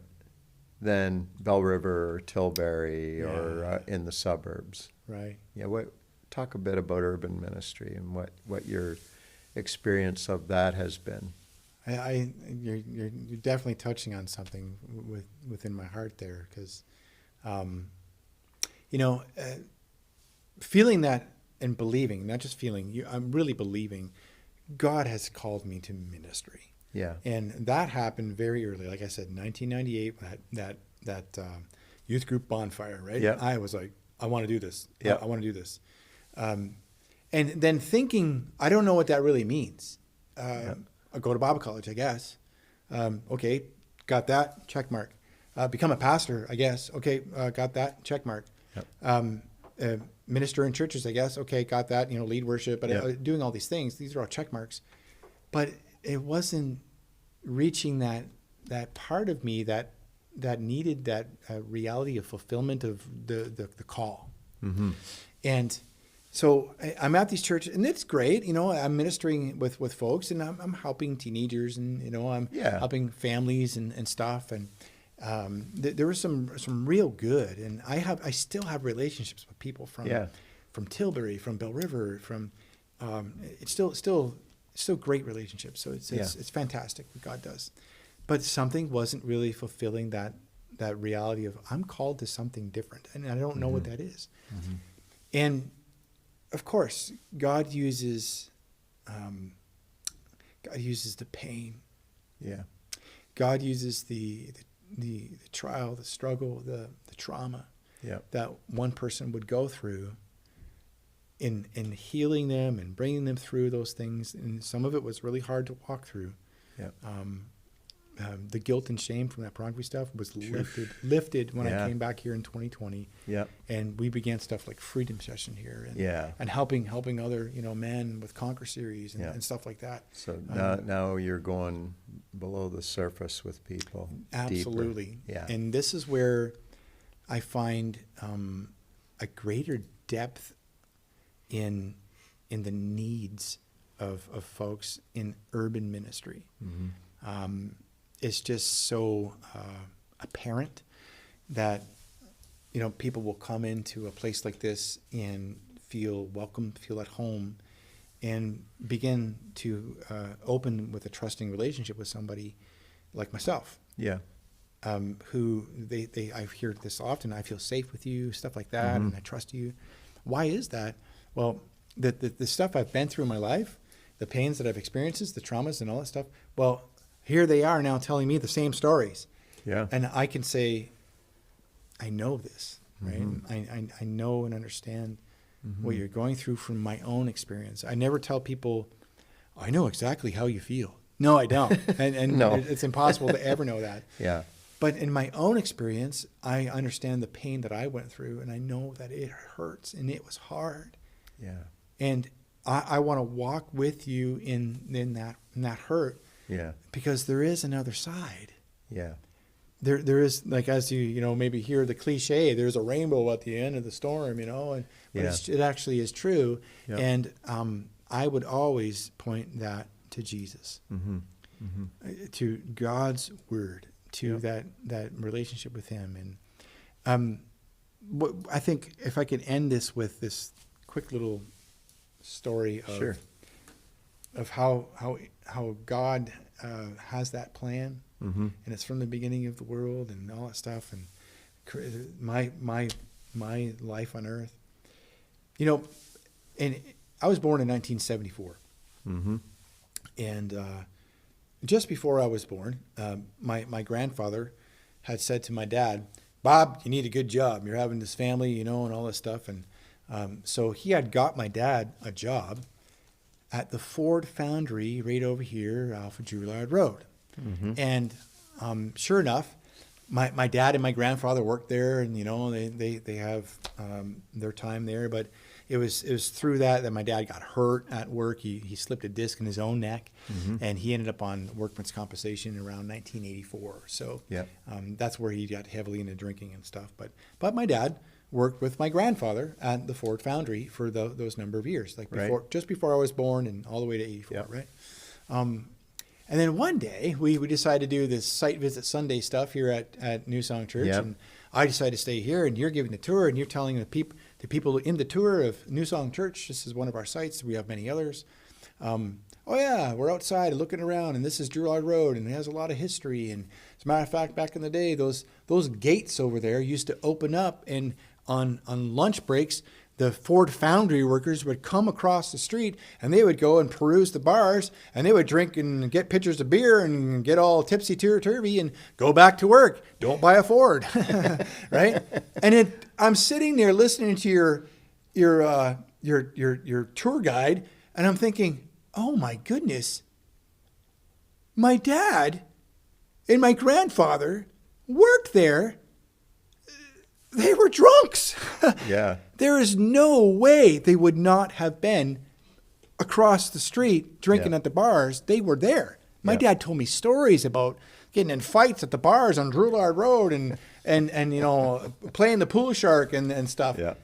than Bell River or Tilbury or in the suburbs? Right. Yeah. Talk a bit about urban ministry and what your experience of that has been. You're definitely touching on something within my heart there, because, feeling that and believing, not just feeling, I'm really believing God has called me to ministry. Yeah. And that happened very early. Like I said, 1998, that youth group bonfire, right? Yeah. I was like, I want to do this. Yeah. I want to do this. And then thinking, I don't know what that really means. I'll go to Bible college, I guess. Okay, got that, check mark. Become a pastor, I guess. Okay, got that, check mark. Yep. Minister in churches, I guess. Okay, got that. Lead worship, but doing all these things. These are all check marks. But it wasn't reaching that part of me that needed that reality of fulfillment of the call. Mm-hmm. And so I'm at these churches, and it's great. I'm ministering with folks, and I'm helping teenagers, and I'm helping families and stuff. And there was some real good, and I still have relationships with people from Tilbury, from Bell River, from it's still great relationships. So it's fantastic what God does, but something wasn't really fulfilling that reality of I'm called to something different, and I don't know what that is. Mm-hmm. And of course, God uses the pain. Yeah. God uses the trial, the struggle, the trauma that one person would go through in healing them and bringing them through those things. And some of it was really hard to walk through. Yeah. The guilt and shame from that pornography stuff was lifted when I came back here in 2020. Yeah. And we began stuff like Freedom Session here, and helping other men with Conquer series and stuff like that. So now you're going below the surface with people. Absolutely. Deeper. Yeah. And this is where I find a greater depth in the needs of folks in urban ministry. Mm-hmm. It's just so apparent that people will come into a place like this and feel welcome, feel at home, and begin to open with a trusting relationship with somebody like myself. Yeah. Who I hear this often. I feel safe with you, stuff like that, and I trust you. Why is that? Well, the stuff I've been through in my life, the pains that I've experienced, the traumas and all that stuff. Well, here they are now telling me the same stories. Yeah. And I can say, I know this, right? I know and understand what you're going through from my own experience. I never tell people, I know exactly how you feel. No, I don't. And No. It's impossible to ever know that. Yeah. But in my own experience, I understand the pain that I went through, and I know that it hurts and it was hard. Yeah. And I want to walk with you in that hurt. Yeah. Because there is another side. Yeah. There is, like, as you maybe hear the cliche, there's a rainbow at the end of the storm, but it actually is true. Yeah. And I would always point that to Jesus, to God's word, to that relationship with him. And I think if I could end this with this quick little story of how God has that plan. And it's from the beginning of the world and all that stuff, and my life on earth. And I was born in 1974, and just before I was born, my grandfather had said to my dad, "Bob, you need a good job. You're having this family, and all this stuff." And so he had got my dad a job at the Ford foundry right over here off of Drouillard Road. And sure enough, my dad and my grandfather worked there, and they have their time there. But it was through that my dad got hurt at work. He slipped a disc in his own neck, and he ended up on workman's compensation around 1984. So that's where he got heavily into drinking and stuff. But my dad worked with my grandfather at the Ford foundry for those number of years, just before I was born and all the way to 84, right? And then one day we decided to do this site visit Sunday stuff here at New Song Church, and I decided to stay here. And you're giving the tour, and you're telling the people in the tour of New Song Church, this is one of our sites. We have many others. Oh yeah, we're outside looking around, and this is Drouillard Road, and it has a lot of history. And as a matter of fact, back in the day, those gates over there used to open up, and on lunch breaks, the Ford foundry workers would come across the street, and they would go and peruse the bars, and they would drink and get pitchers of beer and get all tipsy-turvy and go back to work. Don't buy a Ford, right? And I'm sitting there listening to your tour guide, and I'm thinking, oh my goodness, my dad and my grandfather worked there. They were drunks. Yeah. There is no way they would not have been across the street drinking at the bars. They were there. My dad told me stories about getting in fights at the bars on Drouillard Road and playing the pool shark and stuff. Yeah.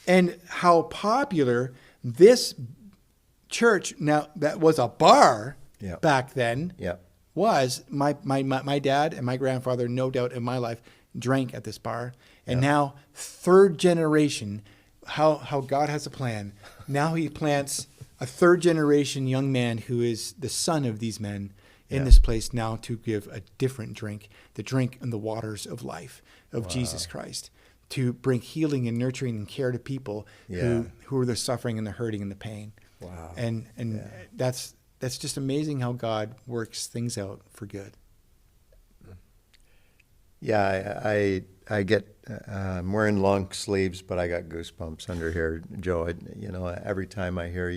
And how popular this church, now that was a bar back then, was. My dad and my grandfather, no doubt in my life, drank at this bar. And now, third generation, how God has a plan. Now he plants a third generation young man who is the son of these men in this place now to give a different drink, the drink in the waters of life of Jesus Christ, to bring healing and nurturing and care to people who are the suffering and the hurting and the pain. Wow. And that's just amazing how God works things out for good. Yeah, I get, I'm wearing long sleeves, but I got goosebumps under here, Joe. Every time I hear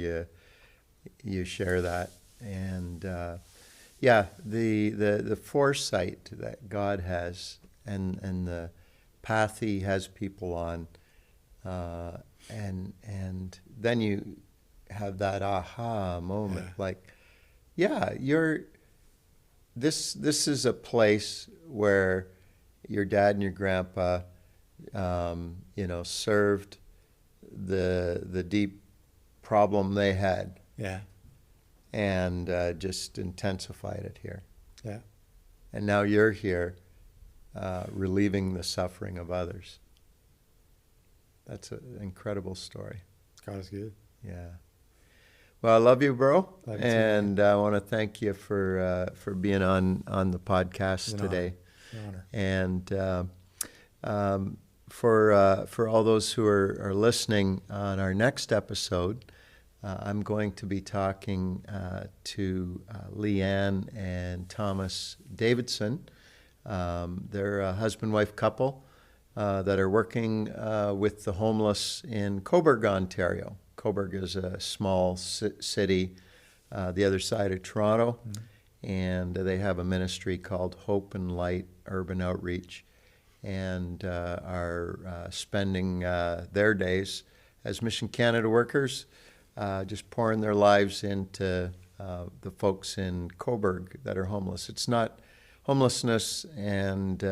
you share that, and the foresight that God has, and the path He has people on, and then you have that aha moment, this is a place where your dad and your grandpa, served the deep problem they had. Yeah. And just intensified it here. Yeah. And now you're here relieving the suffering of others. That's an incredible story. God is good. Yeah. Well, I love you, bro. Love you too, and I want to thank you for being on the podcast today. Honor. And for all those who are listening, on our next episode, I'm going to be talking to Leanne and Thomas Davidson. They're a husband-wife couple that are working with the homeless in Cobourg, Ontario. Cobourg is a small city the other side of Toronto, and they have a ministry called Hope and Light Urban Outreach, and are spending their days as Mission Canada workers, just pouring their lives into the folks in Cobourg that are homeless. It's not homelessness and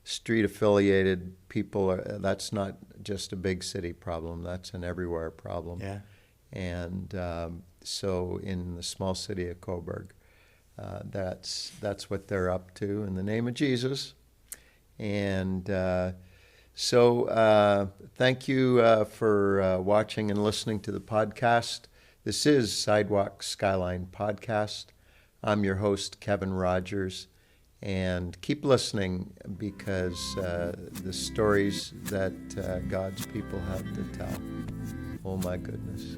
street-affiliated people. That's not just a big city problem. That's an everywhere problem. Yeah. And so in the small city of Cobourg, that's what they're up to in the name of Jesus. And so thank you for watching and listening to the podcast. This is Sidewalk, Skyline podcast. I'm your host, Kevin Rogers. And keep listening, because the stories that God's people have to tell. Oh my goodness.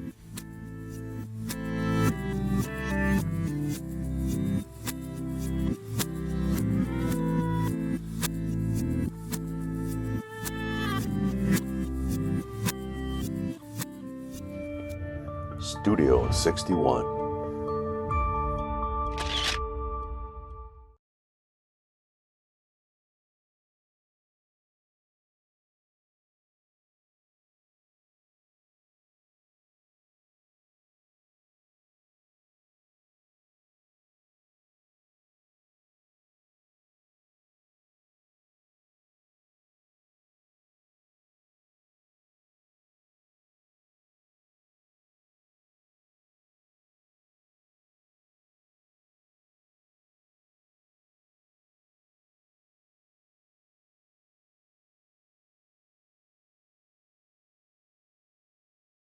Studio 61.